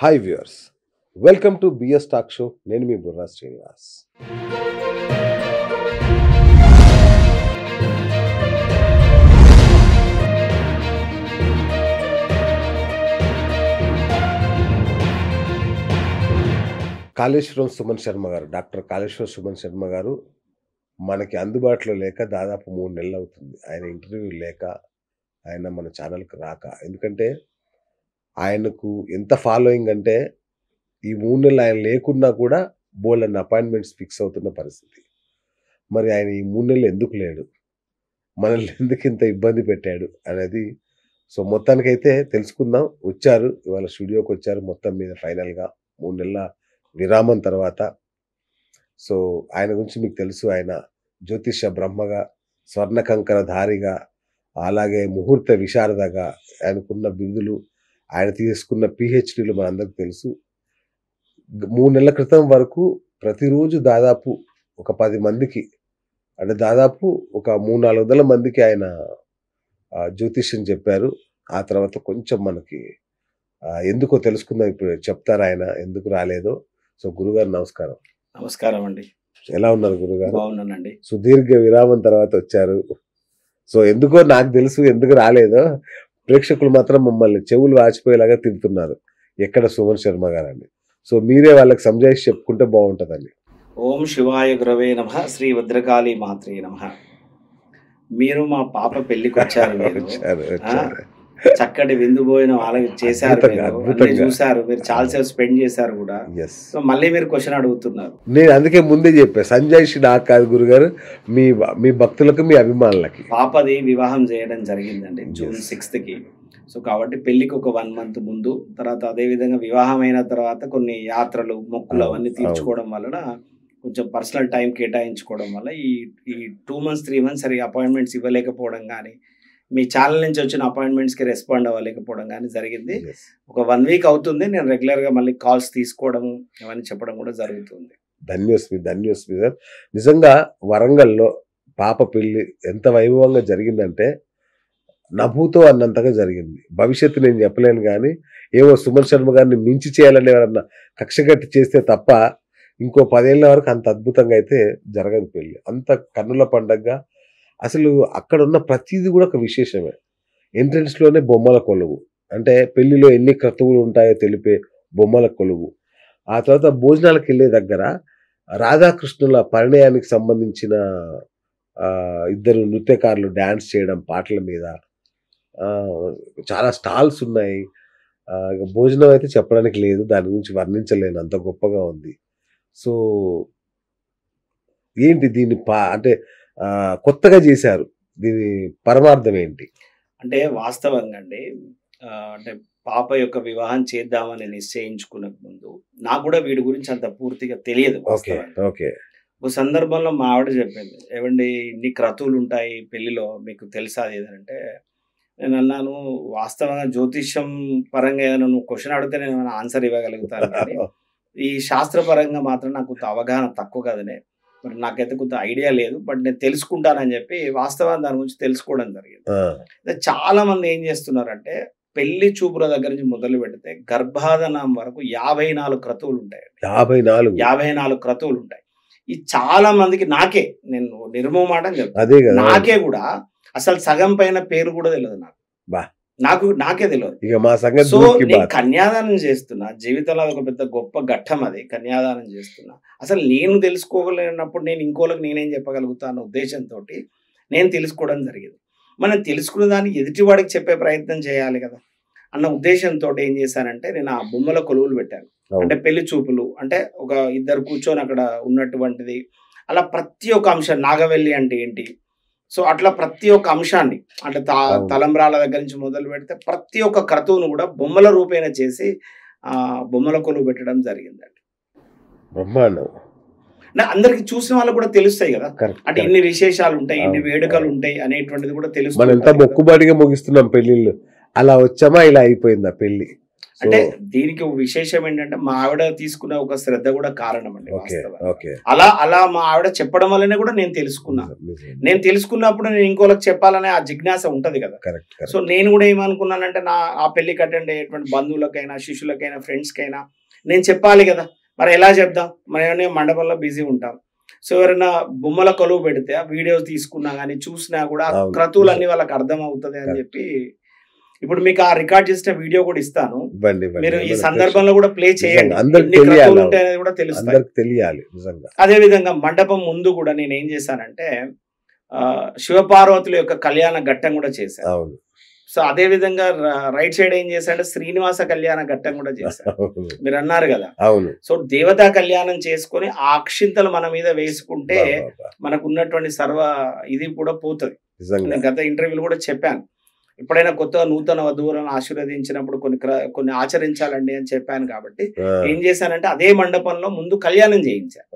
Hi viewers, welcome to BS talk show. నేను మీ బుర్రా శ్రీనివాస్. కాళేశ్వరం సుమన్ శర్మ గారు, డాక్టర్ కాళేశ్వరం సుమన్ శర్మ గారు మనకి అందుబాటులో లేక దాదాపు 3 నెలలు అవుతుంది. ఆయన ఇంటర్వ్యూ లేక, ఆయన మన ఛానల్కి రాక. ఎందుకంటే ఆయనకు ఎంత ఫాలోయింగ్ అంటే ఈ 3 నెలలు ఆయన లేకున్నా కూడా బోలెడన్ని అపాయింట్మెంట్స్ ఫిక్స్ అవుతున్న పరిస్థితి. మరి ఆయన ఈ 3 నెలలు ఎందుకు లేడు, మనల్ని ఎందుకు ఇంత ఇబ్బంది పెట్టాడు అనేది మొత్తానికైతే తెలుసుకుందాం. వచ్చారు, ఇవాళ స్టూడియోకి వచ్చారు. మొత్తం మీద ఫైనల్గా 3 నెలల విరామం తర్వాత ఆయన గురించి మీకు తెలుసు. ఆయన జ్యోతిష బ్రహ్మగా, స్వర్ణకంకర ధారిగా, అలాగే ముహూర్త విశారదగా ఆయనకున్న బిరుదులు, ఆయన తీసుకున్న పిహెచ్డీలు మనందరికీ తెలుసు. 3 నెలల క్రితం వరకు ప్రతిరోజు దాదాపు ఒక 10 మందికి, అంటే దాదాపు ఒక 300-400 మందికి ఆయన జ్యోతిష్యం చెప్పారు. ఆ తర్వాత కొంచెం మనకి ఎందుకో తెలుసుకుందాం. ఇప్పుడు చెప్తారు ఆయన ఎందుకు రాలేదో. గురుగారు నమస్కారం. నమస్కారం అండి. ఎలా ఉన్నారు గురుగారు? బాగున్నానండి. సుదీర్ఘ విరామం తర్వాత వచ్చారు. ఎందుకో నాకు తెలుసు ఎందుకు రాలేదో. ప్రేక్షకులు మాత్రం మమ్మల్ని చెవులు వాచిపోయేలాగా తిడుతున్నారు, ఎక్కడ సుమన్ శర్మ గారండి. మీరే వాళ్ళకి సంజాయిషి చెప్పుకుంటే బాగుంటుందండి. ఓం శివాయ గురవే నమః, శ్రీ భద్రకాళి మాత్రే నమః. మీరు మా పాప పెళ్లికి వచ్చారు. చక్కటి విందు భోజనం వాళ్ళకి చేశారు, చూసారు, మీరు చాలా సేపు స్పెండ్ చేశారు కూడా. మళ్ళీ మీరు క్వశ్చన్ అడుగుతున్నారు. నేను అందుకే ముందే చెప్పా, సంజాయిషి నాకు కాదు గురుగారు, మీ భక్తులకు, మీ అభిమానులకి. పాపది వివాహం చేయడం జరిగిందండి June 6th. కాబట్టి పెళ్లికి ఒక 1 month ముందు, తర్వాత అదే విధంగా వివాహం అయిన తర్వాత కొన్ని యాత్రలు, మొక్కులు అవన్నీ తీర్చుకోవడం వలన కొంచెం పర్సనల్ టైం కేటాయించుకోవడం వల్ల ఈ 2 months 3 months సరిగా అపాయింట్మెంట్స్ ఇవ్వలేకపోవడం కానీ, మీ ఛానల్ నుంచి వచ్చిన అపాయింట్మెంట్స్కి రెస్పాండ్ అవ్వలేకపోవడం కానీ జరిగింది. ఒక 1 week అవుతుంది. నేను రెగ్యులర్గా మళ్ళీ కాల్స్ తీసుకోవడం ఇవన్నీ చెప్పడం కూడా జరుగుతుంది. ధన్యోస్మి సార్. నిజంగా వరంగల్లో పాప పెళ్లి ఎంత వైభవంగా జరిగిందంటే నభూతో అన్నంతగా జరిగింది. భవిష్యత్తు నేను చెప్పలేను కానీ, ఏవో సుమన్ శర్మ గారిని మించి చేయాలని ఎవరన్నా కక్షగట్టి చేస్తే తప్ప ఇంకో 10 ఏళ్ళ వరకు అంత అద్భుతంగా అయితే జరగదు పెళ్లి. అంత కన్నుల పండగగా. అసలు అక్కడ ఉన్న ప్రతిదీ కూడా ఒక విశేషమే. ఎంట్రన్స్లోనే బొమ్మల కొలువు, అంటే పెళ్లిలో ఎన్ని క్రతువులు ఉంటాయో తెలిపే బొమ్మల కొలువు. ఆ తర్వాత భోజనాలకు వెళ్ళే దగ్గర రాధాకృష్ణుల పరిణయానికి సంబంధించిన 2 నృత్యకారులు డ్యాన్స్ చేయడం పాటల మీద. చాలా స్టాల్స్ ఉన్నాయి. భోజనం అయితే చెప్పడానికి లేదు, దాని గురించి వర్ణించలేను, అంత గొప్పగా ఉంది. ఏంటి దీన్ని అంటే కొత్తగా చేశారు, దీని పరమార్థం ఏంటి? అంటే వాస్తవంగా అండి, అంటే పాప యొక్క వివాహం చేద్దామని నిశ్చయించుకునే ముందు నాకు కూడా వీడి గురించి అంత పూర్తిగా తెలియదు. ఒక సందర్భంలో మా ఆవిడ చెప్పింది, ఏమండి ఇన్ని క్రతువులు ఉంటాయి పెళ్లిలో, మీకు తెలుసా ఏదంటే, నేను అన్నాను, వాస్తవంగా జ్యోతిష్యం పరంగా ఏదైనా నువ్వు క్వశ్చన్ అడిగితే నేను ఏమైనా ఆన్సర్ ఇవ్వగలుగుతాను, కానీ ఈ శాస్త్రపరంగా మాత్రం నాకు కొంత అవగాహన తక్కువ కదనే, మరి నాకైతే కొంత ఐడియా లేదు, బట్ నేను తెలుసుకుంటానని చెప్పి వాస్తవాన్ని దాని గురించి తెలుసుకోవడం జరిగింది. చాలా మంది ఏం చేస్తున్నారంటే, పెళ్లి చూపుల దగ్గర నుంచి మొదలు పెడితే గర్భాధానం వరకు 54 క్రతువులు ఉంటాయి. 54 క్రతువులు ఉంటాయి. ఈ చాలా మందికి, నాకే, నేను నిర్మూలమాటం చెప్తాను, నాకే కూడా అసలు సగం పైన పేరు కూడా తెలియదు నాకే తెలియదు. సో నేను కన్యాదానం చేస్తున్నా, జీవితంలో ఒక పెద్ద గొప్ప ఘట్టం అది, కన్యాదానం చేస్తున్నా. అసలు నేను తెలుసుకోగలిగినప్పుడు నేను ఇంకోళ్ళకి నేనేం చెప్పగలుగుతాను ఉద్దేశంతో నేను తెలుసుకోవడం జరిగింది. మనం తెలుసుకున్న దాన్ని ఎదుటివాడికి చెప్పే ప్రయత్నం చేయాలి కదా అన్న ఉద్దేశంతో ఏం చేశానంటే, నేను ఆ బొమ్మల కొలువులు పెట్టాను. అంటే పెళ్లి చూపులు అంటే ఒక 2 కూర్చొని అక్కడ ఉన్నటువంటిది, అలా ప్రతి ఒక్క అంశం, నాగవెల్లి అంటే ఏంటి, అట్లా ప్రతి ఒక్క అంశాన్ని, అంటే తలంబ్రాల దగ్గర నుంచి మొదలు పెడితే ప్రతి ఒక్క క్రతువును కూడా బొమ్మల రూపేణ చేసి బొమ్మల కొలువు పెట్టడం జరిగిందండి. అందరికి చూసిన వాళ్ళకి కూడా తెలుస్తాయి కదా, అంటే ఇన్ని విశేషాలు ఉంటాయి, ఇన్ని వేడుకలు ఉంటాయి అనేటువంటిది కూడా తెలుస్తుంది. మొక్కుబాటిగా ముగిస్తున్నాం పెళ్లిళ్ళు, అలా వచ్చామా ఇలా అయిపోయిందా పెళ్లి. అంటే దీనికి ఒక విశేషం ఏంటంటే మా ఆవిడ తీసుకున్న ఒక శ్రద్ధ కూడా కారణం అండి. అలా మా ఆవిడ చెప్పడం వల్లనే కూడా నేను తెలుసుకున్నాను. నేను తెలుసుకున్నప్పుడు నేను ఇంకోళ్ళకి చెప్పాలనే ఆ జిజ్ఞాస ఉంటది కదా. సో నేను కూడా ఏమనుకున్నానంటే ఆ పెళ్లికి అటెండ్ అయ్యేటువంటి బంధువులకైనా, శిష్యులకైనా, ఫ్రెండ్స్ కైనా నేను చెప్పాలి కదా. మరి ఎలా చెప్దాం, మనం మండపంలో బిజీ ఉంటాం. సో ఎవరైనా బొమ్మల కొలువు పెడితే ఆ వీడియోస్ తీసుకున్నా కానీ చూసినా కూడా క్రతువులన్నీ వాళ్ళకి అర్థం అవుతుంది అని చెప్పి ఇప్పుడు మీకు ఆ రికార్డ్ చేసిన వీడియో కూడా ఇస్తాను. మీరు ఈ సందర్భంలో కూడా ప్లే చేయండి, కూడా తెలియాలి. అదే విధంగా మండపం ముందు కూడా నేను ఏం చేశానంటే శివపార్వతుల యొక్క కళ్యాణ ఘట్టం కూడా చేశాను. సో అదే విధంగా రైట్ సైడ్ ఏం చేశాడంటే శ్రీనివాస కళ్యాణ ఘట్టం కూడా చేశాను. మీరు అన్నారు కదా. సో దేవతా కళ్యాణం చేసుకొని ఆ అక్షింతలు మన మీద వేసుకుంటే మనకు ఉన్నటువంటి సర్వ ఇది కూడా పోతుంది. నేను గత ఇంటర్వ్యూలు కూడా చెప్పాను, ఎప్పుడైనా కొత్తగా నూతన వధువులను ఆశీర్వదించినప్పుడు కొన్ని ఆచరించాలండి అని చెప్పాను. కాబట్టి ఏం చేశానంటే అదే మండపంలో ముందు కళ్యాణం చేయించాను.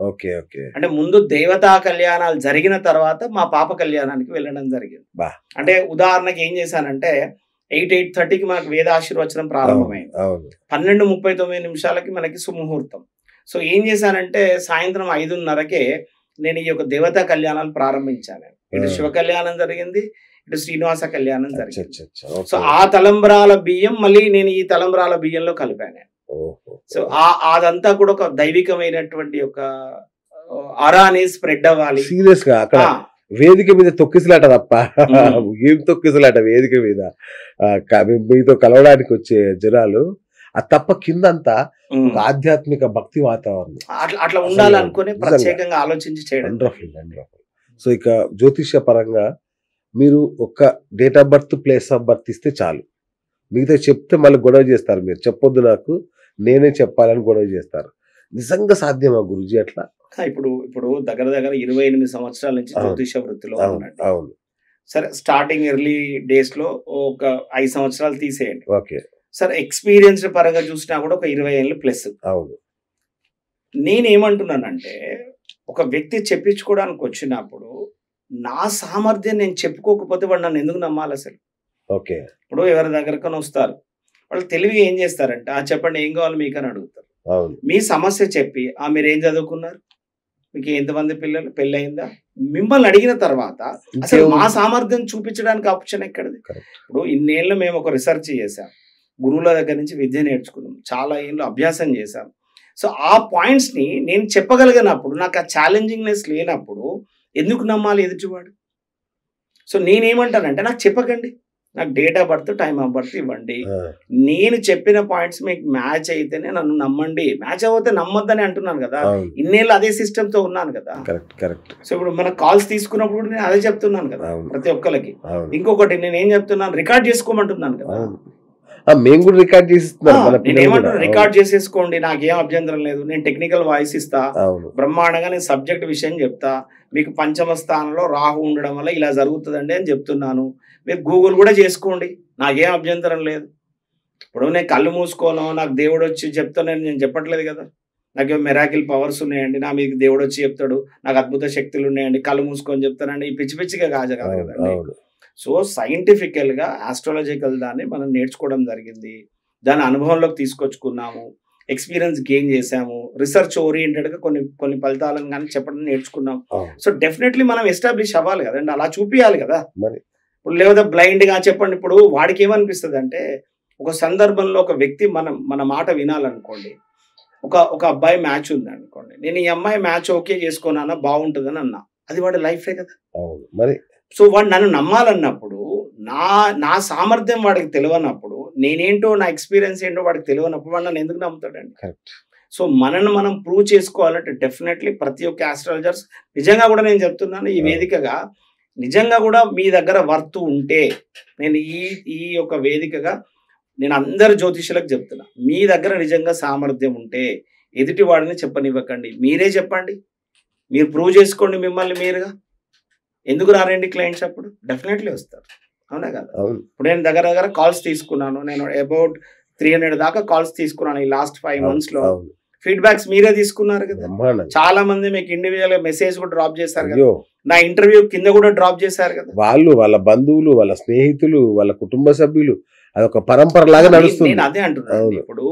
అంటే ముందు దేవతా కళ్యాణాలు జరిగిన తర్వాత మా పాప కళ్యాణానికి వెళ్ళడం జరిగింది. అంటే ఉదాహరణకి ఏం చేశానంటే 8:30కి మనకు వేదాశీర్వచనం ప్రారంభమైంది. 12:39 మనకి సుముహూర్తం. సో ఏం చేశానంటే సాయంత్రం 5:30కే నేను ఈ యొక్క దేవతా కళ్యాణాలు ప్రారంభించాను. ఇటు శివ కళ్యాణం జరిగింది, ఇటు శ్రీనివాస కళ్యాణం జరిగింది. సో ఆ తలంబ్రాల బియ్యం మళ్ళీ నేను ఈ తలంబ్రాల బియ్యంలో కలిపాను. సో అదంతా కూడా ఒక దైవికమైనటువంటి ఒక అరా అనేది స్ప్రెడ్ అవ్వాలి. సీరియస్ గా అక్కడ వేదిక మీద తొక్కిసలాట తప్ప ఏం తొక్కిసలాట వేదిక మీద మీతో కలవడానికి వచ్చే జనాలు ఆ తప్ప కిందంతా ఆధ్యాత్మిక భక్తి వాతావరణం అట్లా ఉండాలనుకుని ప్రత్యేకంగా ఆలోచించి చేయడం. సో ఇక జ్యోతిష్య పరంగా మీరు ఒక్క date of birth, place of birth ఇస్తే చాలు, మిగతా చెప్తే మళ్ళీ గొడవ చేస్తారు. మీరు చెప్పొద్దు నాకు, నేనే చెప్పాలని గొడవ చేస్తారు. నిజంగా సాధ్యమా గురుజీ అట్లా? ఇప్పుడు దగ్గర 28 సంవత్సరాల నుంచి జ్యోతిష వృత్తిలో ఉన్నాడు. అవును. సరే, స్టార్టింగ్ ఎర్లీ డేస్ లో ఒక 5 సంవత్సరాలు తీసేయండి. సరే, ఎక్స్పీరియన్స్ పరంగా చూసినా కూడా ఒక 20 ఏళ్ళు ప్లస్. అవును. నేనేమంటున్నానంటే ఒక వ్యక్తి చెప్పించుకోవడానికి వచ్చినప్పుడు నా సామర్థ్యం నేను చెప్పుకోకపోతే వాడు నన్ను ఎందుకు నమ్మాలి అసలు? ఇప్పుడు ఎవరి దగ్గరకని వస్తారు, వాళ్ళు తెలివిగా ఏం చేస్తారంటే చెప్పండి ఏం కావాలి మీకు అని అడుగుతారు. మీ సమస్య చెప్పి మీరు ఏం చదువుకున్నారు, మీకు ఎంతమంది పిల్లలు, పెళ్ళయిందా, మిమ్మల్ని అడిగిన తర్వాత అసలు మా సామర్థ్యం చూపించడానికి ఆప్షన్ ఎక్కడిది? ఇప్పుడు ఇన్నేళ్ళు మేము ఒక రీసెర్చ్ చేసాం, గురువుల దగ్గర నుంచి విద్య నేర్చుకున్నాం, చాలా ఏళ్ళు అభ్యాసం చేశాం. సో ఆ పాయింట్స్ని నేను చెప్పగలిగినప్పుడు, నాకు ఆ ఛాలెంజింగ్నెస్ లేనప్పుడు ఎందుకు నమ్మాలి ఎదుటివాడు? సో నేనేమంటానంటే నాకు చెప్పకండి, నాకు date of birth, time of birth ఇవ్వండి. నేను చెప్పిన పాయింట్స్ మీకు మ్యాచ్ అయితేనే నన్ను నమ్మండి, మ్యాచ్ అవ్వతే నమ్మొద్దని అంటున్నాను కదా. ఇన్నేళ్ళు అదే సిస్టమ్ తో ఉన్నాను కదా. సో ఇప్పుడు మన కాల్స్ తీసుకున్నప్పుడు నేను అదే చెప్తున్నాను కదా ప్రతి ఒక్కరికి. ఇంకొకటి నేను ఏం చెప్తున్నాను, రికార్డ్ చేసుకోమంటున్నాను కదా. మేము కూడా రికార్డ్ చేసిస్తున్నాం. నేనేమంటున్నా, రికార్డ్ చేసేసుకోండి, నాకేం అభ్యంతరం లేదు. నేను టెక్నికల్ వాయిస్ ఇస్తా, బ్రహ్మాండంగా నేను సబ్జెక్ట్ విషయం చెప్తా. మీకు పంచమ స్థానంలో రాహు ఉండడం వల్ల ఇలా జరుగుతుందండి అని చెప్తున్నాను. మీరు గూగుల్ కూడా చేసుకోండి, నాకేం అభ్యంతరం లేదు. ఇప్పుడు నేను కళ్ళు మూసుకోను, నాకు దేవుడు వచ్చి చెప్తానని నేను చెప్పట్లేదు కదా. నాకేమో మెరాకిల్ పవర్స్ ఉన్నాయండి, నా మీకు దేవుడు వచ్చి చెప్తాడు, నాకు అద్భుత శక్తులు ఉన్నాయండి, కళ్ళు మూసుకొని చెప్తానండి, ఈ పిచ్చి పిచ్చిగా కాదు కదండి. సో సైంటిఫికల్గా ఆస్ట్రాలజికల్ దాన్ని మనం నేర్చుకోవడం జరిగింది, దాని అనుభవంలోకి తీసుకొచ్చుకున్నాము, ఎక్స్పీరియన్స్ గెయిన్ చేసాము, రీసెర్చ్ ఓరియంటెడ్గా కొన్ని ఫలితాలను కానీ చెప్పడం నేర్చుకున్నాం. సో డెఫినెట్లీ మనం ఎస్టాబ్లిష్ అవ్వాలి కదండి, అలా చూపించాలి కదా. ఇప్పుడు లేదా బ్లైండ్గా చెప్పండి. ఇప్పుడు వాడికి ఏమనిపిస్తుంది అంటే, ఒక సందర్భంలో ఒక వ్యక్తి మన మాట వినాలనుకోండి, ఒక అబ్బాయి మ్యాచ్ ఉంది అనుకోండి, నేను ఈ అమ్మాయి మ్యాచ్ ఓకే చేసుకోనా బాగుంటుందని అన్నా, అది వాడి లైఫే కదా మరి. సో వాడు నన్ను నమ్మాలన్నప్పుడు, నా సామర్థ్యం వాడికి తెలియనప్పుడు, నేనేంటో నా ఎక్స్పీరియన్స్ ఏంటో వాడికి తెలియనప్పుడు వాడు నన్ను ఎందుకు నమ్ముతాడండి? సో మనల్ని మనం ప్రూవ్ చేసుకోవాలంటే డెఫినెట్లీ ప్రతి ఒక్క ఆస్ట్రాలజర్స్, నిజంగా కూడా నేను చెప్తున్నాను ఈ వేదికగా, నిజంగా కూడా మీ దగ్గర వర్త్ ఉంటే, నేను ఈ యొక్క వేదికగా నేను అందరు జ్యోతిష్యులకు చెప్తున్నా, మీ దగ్గర నిజంగా సామర్థ్యం ఉంటే ఎదుటి వాడిని చెప్పనివ్వకండి, మీరే చెప్పండి, మీరు ప్రూవ్ చేసుకోండి మిమ్మల్ని మీరుగా. ఎందుకు రారండి క్లయింట్స్? అప్పుడు డెఫినెట్లీ వస్తారు, అవునా కదా. ఇప్పుడు నేను దగ్గర కాల్స్ తీసుకున్నాను, నేను అబౌట్ 300 దాకా కాల్స్ తీసుకున్నాను ఈ లాస్ట్ 5 months లో. ఫీడ్బ్యాక్స్ మీరే తీసుకున్నారు కదా. చాలా మంది మీకు ఇండివిజువల్ గా మెసేజ్ కూడా డ్రాప్ చేశారు కదా, నా ఇంటర్వ్యూ కింద కూడా డ్రాప్ చేశారు కదా. వాళ్ళు, వాళ్ళ బంధువులు, వాళ్ళ స్నేహితులు, వాళ్ళ కుటుంబ సభ్యులు అదొక పరంపర లాగా నడుస్తుంది. నేను అదే అంటున్నాను. ఇప్పుడు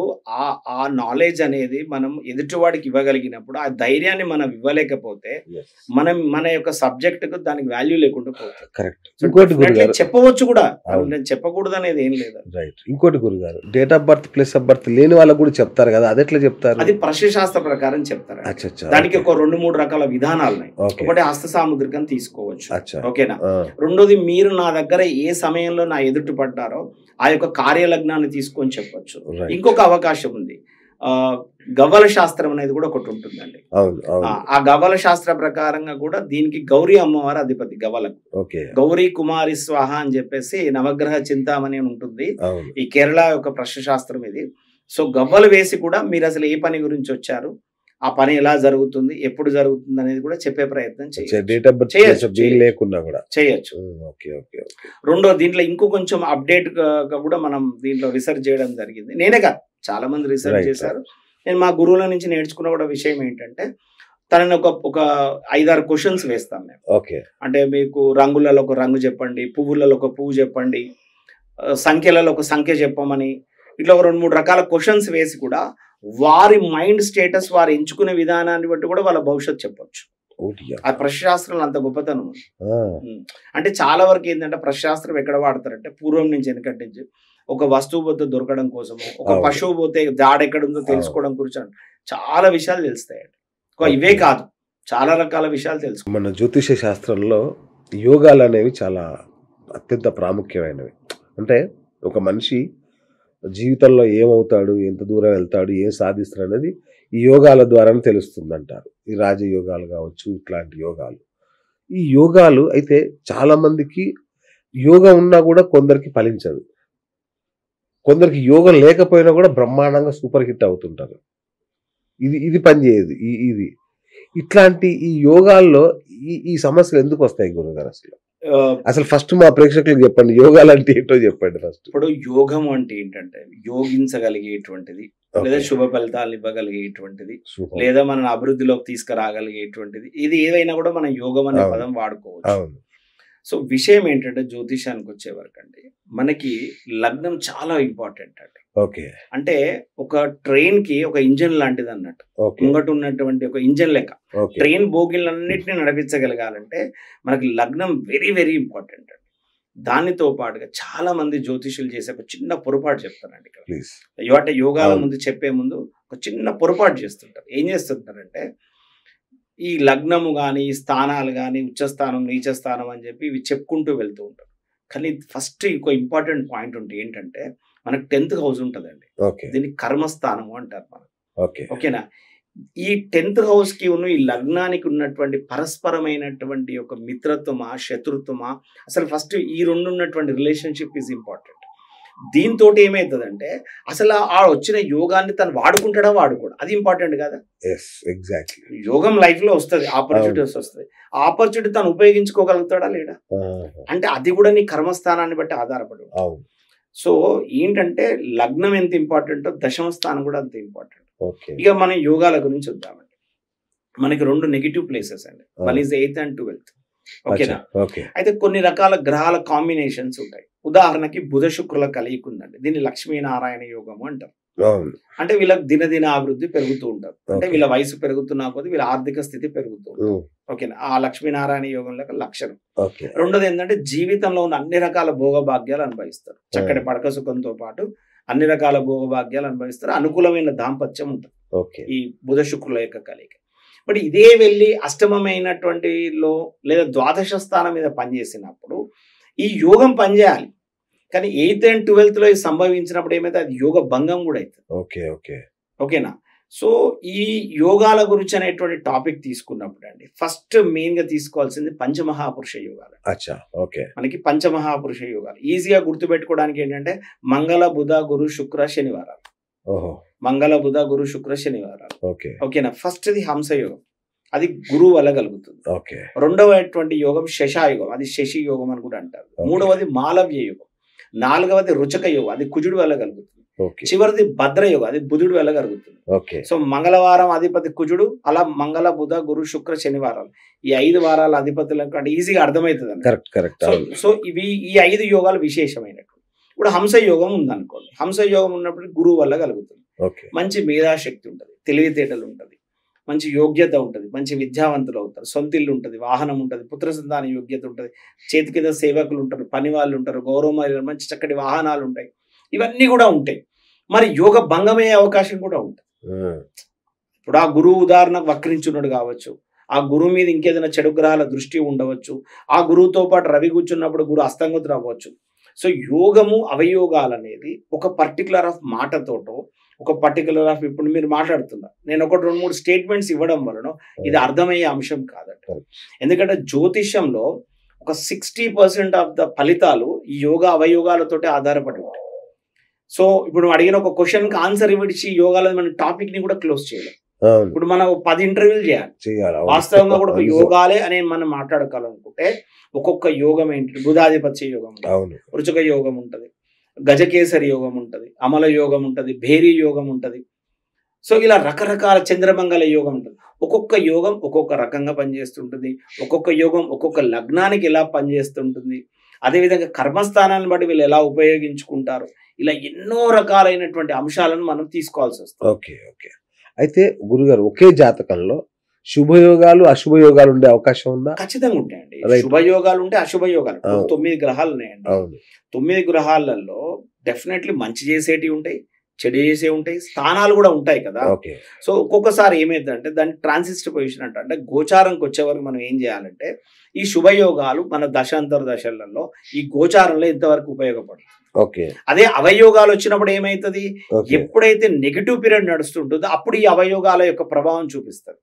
ఆ నాలెడ్జ్ అనేది మనం ఎదుటివాడికి ఇవ్వగలిగినప్పుడు, ఆ ధైర్యాన్ని మనం ఇవ్వలేకపోతే మన యొక్క సబ్జెక్ట్ కు దానికి వాల్యూ లేకుండా పోతుంది. కరెక్ట్. ఇంకోటి గురుగారు చెప్పవచ్చు కూడా, నేను చెప్పకూడదు అనేది ఏం లేదు. రైట్. ఇంకోటి గురుగారు, date of birth place of birth లేని వాళ్ళకు కూడా చెప్తారు కదా, అది ఎట్లా చెప్తారు? అది ప్రశ్నశాస్త్ర ప్రకారం చెప్తారు. దానికి ఒక 2-3 రకాల విధానాలు ఉన్నాయి. ఒకటి హస్త సాముద్రికం తీసుకోవచ్చు, ఓకేనా. రెండోది మీరు నా దగ్గర ఏ సమయంలో నా ఎదుటి పడ్డారో ఆ యొక్క కార్యలగ్నాన్ని తీసుకొని చెప్పొచ్చు. ఇంకొక అవకాశం ఉంది, గవ్వల శాస్త్రం అనేది కూడా ఒకటి ఉంటుందండి. ఆ గవ్వల శాస్త్ర ప్రకారంగా కూడా దీనికి గౌరీ అమ్మవారు అధిపతి గవ్వలకు. గౌరీ కుమారి స్వాహ అని చెప్పేసి నవగ్రహ చింతామణి ఉంటుంది. ఈ కేరళ యొక్క ప్రశ్న శాస్త్రం ఇది. సో గవ్వలు వేసి కూడా మీరు అసలు ఏ పని గురించి వచ్చారు, ఆ పని ఎలా జరుగుతుంది, ఎప్పుడు జరుగుతుంది అనేది కూడా చెప్పే ప్రయత్నం చేయొచ్చు. రెండో దీంట్లో ఇంకో కొంచెం అప్డేట్ గా కూడా మనం దీంట్లో రీసెర్చ్ చేయడం జరిగింది. నేనే కాదు, చాలా మంది రీసెర్చ్ చేశారు. నేను మా గురువుల నుంచి నేర్చుకున్న కూడా విషయం ఏంటంటే, తనని ఒక 5-6 క్వశ్చన్స్ వేస్తాం మేము. అంటే మీకు రంగులలో ఒక రంగు చెప్పండి, పువ్వులలో ఒక పువ్వు చెప్పండి, సంఖ్యలలో ఒక సంఖ్య చెప్పమని, ఇట్లా 2-3 రకాల క్వశ్చన్స్ వేసి కూడా వారి మైండ్ స్టేటస్, వారు ఎంచుకునే విధానాన్ని బట్టి కూడా వాళ్ళ భవిష్యత్తు చెప్పొచ్చు. ఆ ప్రశ్నశాస్త్రం అంత గొప్పతనం ఉంది. అంటే చాలా వరకు ఏంటంటే ప్రశ్నశాస్త్రం ఎక్కడ వాడతారంటే, పూర్వం నుంచి వెనకటి నుంచి ఒక వస్తువు పోతే దొరకడం కోసము, ఒక పశువు పోతే జాడ ఎక్కడుందో తెలుసుకోవడం గురించి చాలా విషయాలు తెలుస్తాయండి. ఇవే కాదు, చాలా రకాల విషయాలు తెలుసు. మన జ్యోతిష శాస్త్రంలో యోగాలు అనేవి చాలా అత్యంత ప్రాముఖ్యమైనవి. అంటే ఒక మనిషి జీవితంలో ఏమవుతాడు, ఎంత దూరం వెళ్తాడు, ఏం సాధిస్తాడు అనేది ఈ యోగాల ద్వారానే తెలుస్తుంది అంటారు. ఈ రాజయోగాలు కావచ్చు, ఇట్లాంటి యోగాలు. ఈ యోగాలు అయితే చాలా మందికి యోగం ఉన్నా కూడా కొందరికి ఫలించదు, కొందరికి యోగం లేకపోయినా కూడా బ్రహ్మాండంగా సూపర్ హిట్ అవుతుంటారు. ఇది పనిచేయదు. ఇది ఇట్లాంటి ఈ యోగాల్లో ఈ సమస్యలు ఎందుకు వస్తాయి గురుగారు? అసలు ఫస్ట్ మా ప్రేక్షకులకు చెప్పండి, యోగాలు అంటే ఏంటో చెప్పండి ఫస్ట్. ఇప్పుడు యోగం అంటే ఏంటంటే యోగించగలిగేటువంటిది, లేదా శుభ ఫలితాలు ఇవ్వగలిగేటువంటిది, లేదా మన అభివృద్ధిలోకి తీసుకురాగలిగేటువంటిది, ఇది ఏదైనా కూడా మనం యోగం అనే పదం వాడుకోవచ్చు. సో విషయం ఏంటంటే, జ్యోతిషానికి వచ్చే వరకు అండి మనకి లగ్నం చాలా ఇంపార్టెంట్ అండి. అంటే ఒక ట్రైన్ కి ఒక ఇంజన్ లాంటిది అన్నట్టు, ముంగట ఉన్నటువంటి ఒక ఇంజన్ లెక్క. ట్రైన్ బోగిలన్నిటిని నడిపించగలగాలంటే మనకి లగ్నం వెరీ వెరీ ఇంపార్టెంట్ అండి. దానితో పాటుగా చాలా మంది జ్యోతిషులు చేసే ఒక చిన్న పొరపాటు చెప్తారండి ఇక్కడ. అంటే యోగాల ముందు చెప్పే ముందు ఒక చిన్న పొరపాటు చేస్తుంటారు. ఏం చేస్తుంటారంటే, ఈ లగ్నము కానీ, ఈ స్థానాలు కానీ, ఉచ్చస్థానం, నీచస్థానం అని చెప్పి ఇవి చెప్పుకుంటూ వెళ్తూ ఉంటారు. కానీ ఫస్ట్ ఇంకో ఇంపార్టెంట్ పాయింట్ ఉంటే ఏంటంటే, మనకు 10th హౌస్ ఉంటుందండి. దీన్ని కర్మస్థానము అంటారు మనం. ఓకేనా. ఈ 10th హౌస్ కి ఈ లగ్నానికి ఉన్నటువంటి పరస్పరమైనటువంటి ఒక మిత్రత్వమా, శత్రుత్వమా, అసలు ఫస్ట్ ఈ రెండు ఉన్నటువంటి రిలేషన్షిప్ ఈజ్ ఇంపార్టెంట్. దీంతో ఏమవుతుందంటే, అసలు ఆ వచ్చిన యోగాన్ని తను వాడుకుంటాడా వాడుకోడు, అది ఇంపార్టెంట్ కదా. యోగం లైఫ్ లో వస్తుంది, ఆపర్చునిటీస్ వస్తుంది. ఆ ఆపర్చునిటీ తను ఉపయోగించుకోగలుగుతాడా లేడా అంటే అది కూడా నీ కర్మస్థానాన్ని బట్టి ఆధారపడి. సో ఏంటంటే లగ్నం ఎంత ఇంపార్టెంటో దశమ స్థానం కూడా అంత ఇంపార్టెంట్. ఇక మనం యోగాల గురించి వద్దామండి. మనకి 2 నెగిటివ్ ప్లేసెస్ అండి, 1 is 8th and 12th. ఓకేనా. అయితే కొన్ని రకాల గ్రహాల కాంబినేషన్స్ ఉంటాయి. ఉదాహరణకి బుధ శుక్రుల కలయిక ఉందండి, దీన్ని లక్ష్మీనారాయణ యోగము అంటారు. అంటే వీళ్ళకి దినదిన అభివృద్ధి పెరుగుతూ ఉంటారు. అంటే వీళ్ళ వయసు పెరుగుతున్నా కొద్ది వీళ్ళ ఆర్థిక స్థితి పెరుగుతూ ఉంటుంది. ఓకేనా. ఆ లక్ష్మీనారాయణ యోగంలో లక్షణం. రెండోది ఏంటంటే, జీవితంలో ఉన్న అన్ని రకాల భోగభాగ్యాలు అనుభవిస్తారు. చక్కటి పడక సుఖంతో పాటు అన్ని రకాల భోగభాగ్యాలు అనుభవిస్తారు. అనుకూలమైన దాంపత్యం ఉంటుంది ఈ బుధ శుక్రుల యొక్క కలయిక. బట్ ఇదే వెళ్ళి అష్టమమైనటువంటి లో లేదా ద్వాదశ స్థానం మీద పనిచేసినప్పుడు ఈ యోగం పనిచేయాలి. కానీ 8th and 12th లో సంభవించినప్పుడు ఏమైతే అది యోగ భంగం కూడా అవుతుంది. ఓకేనా. సో ఈ యోగాల గురించి అనేటువంటి టాపిక్ తీసుకున్నప్పుడు అండి, ఫస్ట్ మెయిన్ గా తీసుకోవాల్సింది పంచమహాపురుష యోగాలు. మనకి పంచమహాపురుష యోగాలు ఈజీగా గుర్తుపెట్టుకోవడానికి ఏంటంటే, మంగళ, బుధ, గురు, శుక్ర, శనివారాలు. మంగళ, బుధ, గురు, శుక్ర, శనివారాలు. ఓకేనా. ఫస్ట్ ది హంసయోగం, అది గురువు వల్ల కలుగుతుంది. రెండవటువంటి యోగం శశాయోగం, అది శశి యోగం అని కూడా అంటారు. మూడవది మాలవ్య యోగం. నాలుగవది రుచక యోగం, అది కుజుడు వల్ల కలుగుతుంది. చివరిది భద్రయోగం, అది బుధుడు వల్ల కలుగుతుంది. సో మంగళవారం అధిపతి కుజుడు, అలా మంగళ, బుధ, గురు, శుక్ర, శనివారాలు, ఈ 5 వారాల అధిపతులకు అంటే ఈజీగా అర్థమవుతుంది. సో ఇవి ఈ 5 యోగాలు విశేషమైనట్టు. ఇప్పుడు హంసయోగం ఉందనుకోండి, హంసయోగం ఉన్నప్పుడు గురువు వల్ల కలుగుతుంది. మంచి మేధాశక్తి ఉంటుంది, తెలివితేటలు ఉంటుంది, మంచి యోగ్యత ఉంటుంది, మంచి విద్యావంతులు అవుతారు, సొంత ఇల్లు ఉంటుంది, వాహనం ఉంటుంది, పుత్ర సంతాన యోగ్యత ఉంటుంది, చేతి కింద సేవకులు ఉంటారు, పని వాళ్ళు ఉంటారు, గౌరవ మంచి చక్కటి వాహనాలు ఉంటాయి, ఇవన్నీ కూడా ఉంటాయి. మరి యోగ భంగమయ్యే అవకాశం కూడా ఉంటుంది. ఇప్పుడు ఆ గురువు ఉదాహరణకు వక్రించున్నాడు కావచ్చు, ఆ గురువు మీద ఇంకేదైనా చెడు గ్రహాల దృష్టి ఉండవచ్చు, ఆ గురువుతో పాటు రవి కూర్చున్నప్పుడు గురువు అస్తంగతులు అవ్వచ్చు. సో యోగము అవయోగాలు అనేది ఒక పర్టికులర్ ఆఫ్ మాటతోటో, ఒక పర్టికులర్ ఆఫ్ ఇప్పుడు మీరు మాట్లాడుతున్నారు, నేను ఒక 2-3 స్టేట్మెంట్స్ ఇవ్వడం వలన ఇది అర్థమయ్యే అంశం కాదట. ఎందుకంటే జ్యోతిష్యంలో ఒక 60% ఆఫ్ ద ఫలితాలు ఈ యోగా అవయోగాలతోటి ఆధారపడి ఉంటాయి. సో ఇప్పుడు అడిగిన ఒక క్వశ్చన్కి ఆన్సర్ ఇవ్వడిచి యోగాల మన టాపిక్ ని కూడా క్లోజ్ చేయలేం. ఇప్పుడు మనం 10 ఇంటర్వ్యూలు చేయాలి, వాస్తవంగా కూడా ఒక యోగాలే అని మనం మాట్లాడుకోవాలనుకుంటే ఒక్కొక్క యోగం ఏంటి, బుధాధిపత్య యోగం, వృచక యోగం ఉంటుంది, గజకేసరి యోగం ఉంటుంది, అమల యోగం ఉంటుంది, భేరీ యోగం ఉంటుంది. సో ఇలా రకరకాల చంద్రమంగళ యోగం ఉంటుంది. ఒక్కొక్క యోగం ఒక్కొక్క రకంగా పనిచేస్తుంటుంది, ఒక్కొక్క యోగం ఒక్కొక్క లగ్నానికి ఎలా పనిచేస్తుంటుంది, అదేవిధంగా కర్మస్థానాన్ని బట్టి వీళ్ళు ఎలా ఉపయోగించుకుంటారు, ఇలా ఎన్నో రకాలైనటువంటి అంశాలను మనం తీసుకోవాల్సి వస్తుంది. Okay okay. అయితే గురుగారు ఒకే జాతకంలో శుభయోగాలు అశుభయోగాలు ఉండే అవకాశం ఉందా? ఖచ్చితంగా ఉంటాయండి. శుభయోగాలు ఉంటే అశుభయోగాలు. 9 గ్రహాలు ఉన్నాయండి. 9 గ్రహాలలో డెఫినెట్లీ మంచి చేసేటివి ఉంటాయి, చెడు చేసే ఉంటాయి, స్థానాలు కూడా ఉంటాయి కదా. సో ఒక్కొక్కసారి ఏమైందంటే దాన్ని ట్రాన్సిస్ట్ పొజిషన్ అంటే గోచారంకి వచ్చే వరకు మనం ఏం చేయాలంటే ఈ శుభయోగాలు మన దశాంతర దశలలో ఈ గోచారంలో ఎంతవరకు ఉపయోగపడుతుంది. అదే అవయోగాలు వచ్చినప్పుడు ఏమైతుంది, ఎప్పుడైతే నెగిటివ్ పీరియడ్ నడుస్తుంటుందో అప్పుడు ఈ అవయోగాల యొక్క ప్రభావం చూపిస్తారు.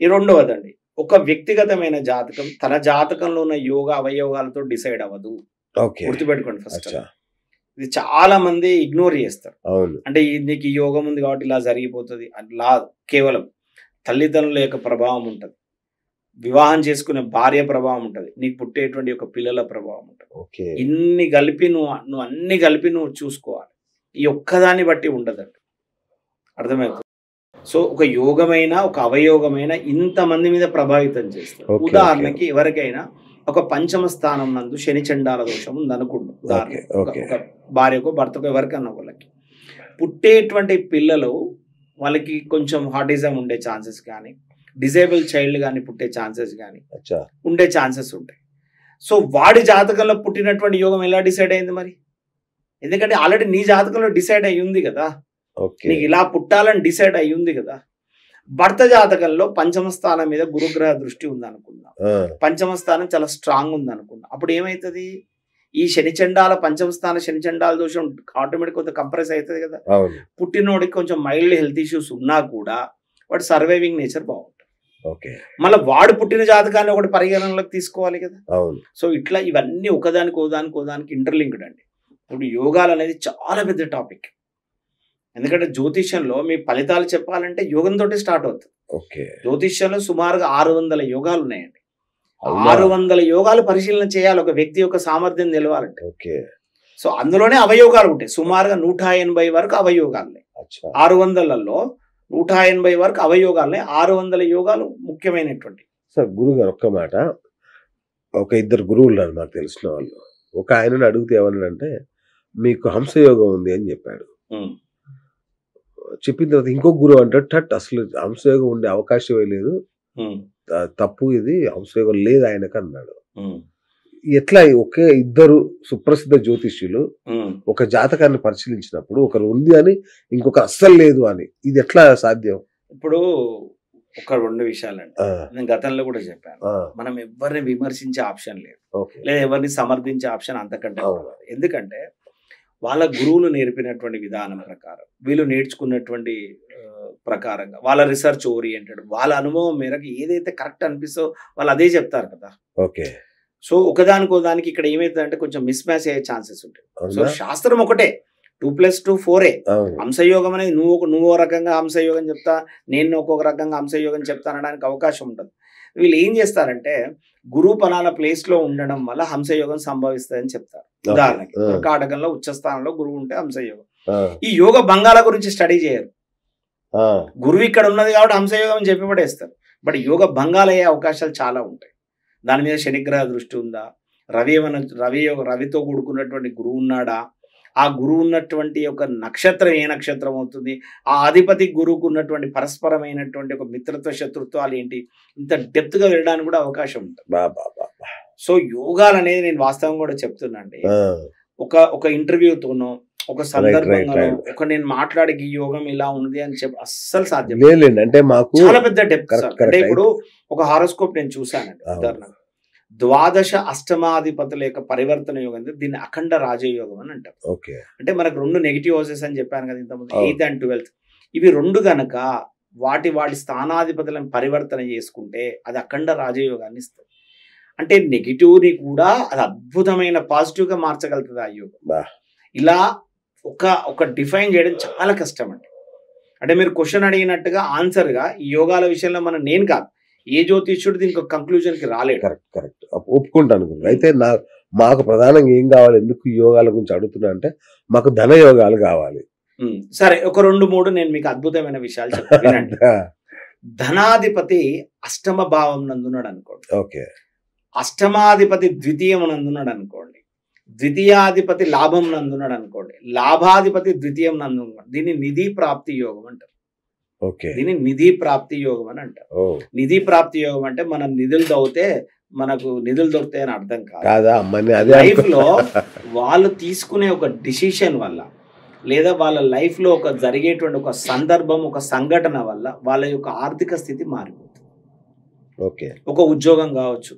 ఈ రెండవదండి, ఒక వ్యక్తిగతమైన జాతకం తన జాతకంలో ఉన్న యోగా అవయోగాలతో డిసైడ్ అవ్వదు. గుర్తుపెట్టుకోండి ఫస్ట్. ఇది చాలా మంది ఇగ్నోర్ చేస్తారు. అంటే నీకు ఈ యోగం ఉంది కాబట్టి ఇలా జరిగిపోతుంది అట్లా. కేవలం తల్లిదండ్రుల యొక్క ప్రభావం ఉంటుంది, వివాహం చేసుకునే భార్య ప్రభావం ఉంటుంది, నీకు పుట్టేటువంటి యొక్క పిల్లల ప్రభావం ఉంటుంది. ఇన్ని కలిపి నువ్వు అన్ని కలిపి నువ్వు చూసుకోవాలి. ఈ ఒక్కదాన్ని బట్టి ఉండదండి, అర్థమవుతుంది. సో ఒక యోగమైన ఒక అవయోగమైన ఇంతమంది మీద ప్రభావితం చేస్తారు. ఉదాహరణకి ఎవరికైనా ఒక పంచమ స్థానం నందు శని చండాల దోషం ఉంది అనుకుంటు, ఒక భార్యకో భర్తకో ఎవరికన్నా వాళ్ళకి పుట్టేటువంటి పిల్లలు వాళ్ళకి కొంచెం హార్టిజం ఉండే ఛాన్సెస్ కానీ, డిజేబుల్ చైల్డ్ కానీ పుట్టే ఛాన్సెస్ కానీ ఉండే ఛాన్సెస్ ఉంటాయి. సో వాడి జాతకంలో పుట్టినటువంటి యోగం ఎలా డిసైడ్ అయింది మరి? ఎందుకంటే ఆల్రెడీ నీ జాతకంలో డిసైడ్ అయ్యి ఉంది కదా, నీకు ఇలా పుట్టాలని డిసైడ్ అయ్యి ఉంది కదా. భర్త జాతకంలో పంచమ స్థానం మీద గురుగ్రహ దృష్టి ఉంది అనుకుందాం, పంచమ స్థానం చాలా స్ట్రాంగ్ ఉంది అనుకుందాం. అప్పుడు ఏమైతుంది, ఈ శని చండాల పంచమ స్థాన శని చండాల దోషం ఆటోమేటిక్ కొంత కంప్రెస్ అవుతుంది కదా. పుట్టినోడికి కొంచెం మైల్డ్ హెల్త్ ఇష్యూస్ ఉన్నా కూడా వాడు సర్వైవింగ్ నేచర్ బాగుంటుంది. మళ్ళీ వాడు పుట్టిన జాతకాన్ని ఒకటి పరిగణనలోకి తీసుకోవాలి కదా. సో ఇట్లా ఇవన్నీ ఒకదానికి ఇంటర్లింక్డ్ అండి. ఇప్పుడు యోగాలు అనేది చాలా పెద్ద టాపిక్. ఎందుకంటే జ్యోతిష్యంలో మీ ఫలితాలు చెప్పాలంటే యోగంతో స్టార్ట్ అవుతుంది. జ్యోతిష్యంలో సుమారుగా 600 యోగాలు ఉన్నాయండి. 600 యోగాలు పరిశీలన చేయాలి ఒక వ్యక్తి యొక్క సామర్థ్యం నిలవాలంటే. సో అందులోనే అవయోగాలు ఉంటాయి. సుమారుగా 180 వరకు అవయోగాలు ఉన్నాయి. 600లలో 180 వరకు అవయోగాలు, 600 యోగాలు ముఖ్యమైనటువంటి. సార్ గురుగారు ఒక్క మాట, ఒక ఇద్దరు గురువులు ఉన్నారు నాకు తెలిసిన వాళ్ళు. ఒక ఆయనను అడిగితే ఏమన్నాడంటే మీకు హంసయోగం ఉంది అని చెప్పాడు. చెప్పిన తర్వాత ఇంకొక గురువు అంటాడు అసలు హంసయోగం ఉండే అవకాశమే లేదు, తప్పు, ఇది హంసయోగం లేదు ఆయనకు అన్నాడు. ఎట్లా ఒకే ఇద్దరు సుప్రసిద్ధ జ్యోతిష్యులు ఒక జాతకాన్ని పరిశీలించినప్పుడు ఒకరు ఉంది అని ఇంకొకరు అస్సలు లేదు అని, ఇది ఎట్లా సాధ్యం? ఇప్పుడు ఒక 2 విషయాలండి. నేను గతంలో కూడా చెప్పాను, మనం ఎవరిని విమర్శించే ఆప్షన్ లేదు, లేదా ఎవరిని సమర్థించే ఆప్షన్ అంతకంటే. ఎందుకంటే వాళ్ళ గురువులు నేర్పినటువంటి విధానం ప్రకారం, వీళ్ళు నేర్చుకున్నటువంటి ప్రకారంగా, వాళ్ళ రీసెర్చ్ ఓరియంటెడ్, వాళ్ళ అనుభవం మేరకు ఏదైతే కరెక్ట్ అనిపిస్తో వాళ్ళు అదే చెప్తారు కదా. సో ఒకదానికి ఇక్కడ ఏమైతుందంటే కొంచెం మిస్ మ్యాచ్ అయ్యే ఛాన్సెస్ ఉంటాయి. సో శాస్త్రం ఒకటే, 2+2 4. హంసయోగం అనేది నువ్వు ఒక రకంగా హంసయోగం చెప్తా, నేను ఒక్కొక్క రకంగా హంసయోగం చెప్తా అనడానికి అవకాశం ఉంటుంది. వీళ్ళు ఏం చేస్తారంటే గురువు పలానా ప్లేస్ లో ఉండడం వల్ల హంసయోగం సంభవిస్తుందని చెప్తారు. ఉదాహరణకి కర్కాటకంలో ఉచ్చస్థానంలో గురువు ఉంటే హంసయోగం. ఈ యోగ భంగాల గురించి స్టడీ చేయరు. గురువు ఇక్కడ ఉన్నది కాబట్టి హంసయోగం చెప్పి పడేస్తారు. బట్ యోగ భంగాలు అయ్యే అవకాశాలు చాలా ఉంటాయి. దాని మీద శనిగ్రహ దృష్టి ఉందా, రవితో కూడుకున్నటువంటి గురువు ఉన్నాడా, ఆ గురువు ఉన్నటువంటి ఒక నక్షత్రం ఏ నక్షత్రం అవుతుంది, ఆ అధిపతి గురువుకు ఉన్నటువంటి పరస్పరమైనటువంటి ఒక మిత్రత్వ శత్రుత్వాలు ఏంటి, ఇంత డెప్త్గా వెళ్ళడానికి కూడా అవకాశం ఉంటుంది. సో యోగాలు అనేది నేను వాస్తవం కూడా చెప్తున్నాండి, ఒక ఇంటర్వ్యూతోనో ఒక సందర్భంగానో ఒక నేను మాట్లాడే ఈ యోగం ఇలా ఉంది అని చెప్పి అస్సలు సాధ్యం లేదు. అంటే మాకు చాలా పెద్ద డెప్త్. అంటే ఇప్పుడు ఒక హారోస్కోప్ నేను చూసానండి, ఉదాహరణకు ద్వాదశ అష్టమాధిపతుల యొక్క పరివర్తన యోగం, దీన్ని అఖండ రాజయోగం అని అంటారు. అంటే మనకు 2 నెగిటివ్ హౌసెస్ అని చెప్పాను కదా ఇంతకుముందు, 8th and 12th. ఇవి 2 గనక వాటి స్థానాధిపతులను పరివర్తన చేసుకుంటే అది అఖండ రాజయోగాన్ని ఇస్తుంది. అంటే నెగిటివ్ని కూడా అది అద్భుతమైన పాజిటివ్గా మార్చగలుగుతుంది ఆ యోగం. ఇలా ఒక డిఫైన్ చేయడం చాలా కష్టం అండి. అంటే మీరు క్వశ్చన్ అడిగినట్టుగా ఆన్సర్గా ఈ యోగాల విషయంలో నేను కాదు, ఏ జ్యోతిష్యుడు దీనికి కంక్లూజన్కి రాలేదు. కరెక్ట్ ఒప్పుకుంటాను. అయితే మాకు ప్రధానంగా ఏం కావాలి, ఎందుకు యోగాల గురించి అడుగుతున్నా అంటే మాకు ధన యోగాలు కావాలి. సరే, ఒక 2-3 నేను మీకు అద్భుతమైన విషయాలు చెప్తాను. ధనాధిపతి అష్టమ భావం నందున్నాడు అనుకోండి, అష్టమాధిపతి ద్వితీయం నందున్నాడు అనుకోండి, ద్వితీయాధిపతి లాభం నందున్నాడు అనుకోండి, లాభాధిపతి ద్వితీయం నందున్నాడు. దీన్ని నిధి ప్రాప్తి యోగం అంటారు. దీన్ని నిధి ప్రాప్తి యోగం అని అంటారు. నిధి ప్రాప్తి యోగం అంటే మనం నిధులు తవ్వితే మనకు నిధులు దొరుకుతాయి అని అర్థం కాదు. లైఫ్ లో వాళ్ళు తీసుకునే ఒక డిసిషన్ వల్ల లేదా వాళ్ళ లైఫ్ లో జరిగేటువంటి ఒక సందర్భం, ఒక సంఘటన వల్ల వాళ్ళ యొక్క ఆర్థిక స్థితి మారిపోతుంది. ఒక ఉద్యోగం కావచ్చు,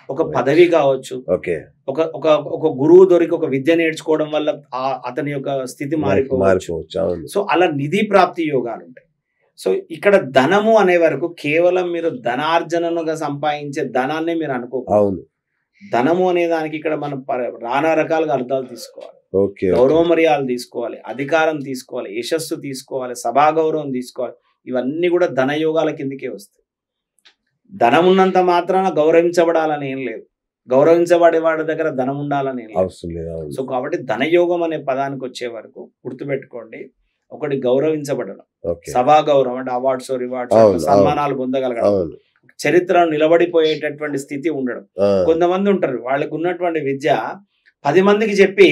ఒక పదవి కావచ్చు, ఒక గురువు దొరికి ఒక విద్య నేర్చుకోవడం వల్ల అతని యొక్క స్థితి మారిపోవచ్చు. సో అలా నిధి ప్రాప్తి యోగాలు ఉంటాయి. సో ఇక్కడ ధనము అనే వరకు కేవలం మీరు ధనార్జనగా సంపాదించే ధనాన్ని మీరు అనుకోకూడదు. ధనము అనే దానికి ఇక్కడ మనం నానా రకాలుగా అర్థాలు తీసుకోవాలి. గౌరవ మర్యాదలు తీసుకోవాలి, అధికారం తీసుకోవాలి, యశస్సు తీసుకోవాలి, సభా గౌరవం తీసుకోవాలి. ఇవన్నీ కూడా ధన యోగాల కిందకే వస్తాయి. ధనం ఉన్నంత మాత్రాన గౌరవించబడాలని ఏం లేదు, గౌరవించబడే వాడి దగ్గర ధనం ఉండాలని ఏం లేదు. సో కాబట్టి ధనయోగం అనే పదానికి వచ్చే వరకు గుర్తుపెట్టుకోండి, ఒకటి గౌరవించబడడం, సభా గౌరవం అంటే అవార్డ్స్, రివార్డ్స్, సన్మానాలు పొందగలగడం, చరిత్రను నిలబడిపోయేటటువంటి స్థితి ఉండడం. కొంతమంది ఉంటారు వాళ్ళకు ఉన్నటువంటి విద్య 10 మందికి చెప్పి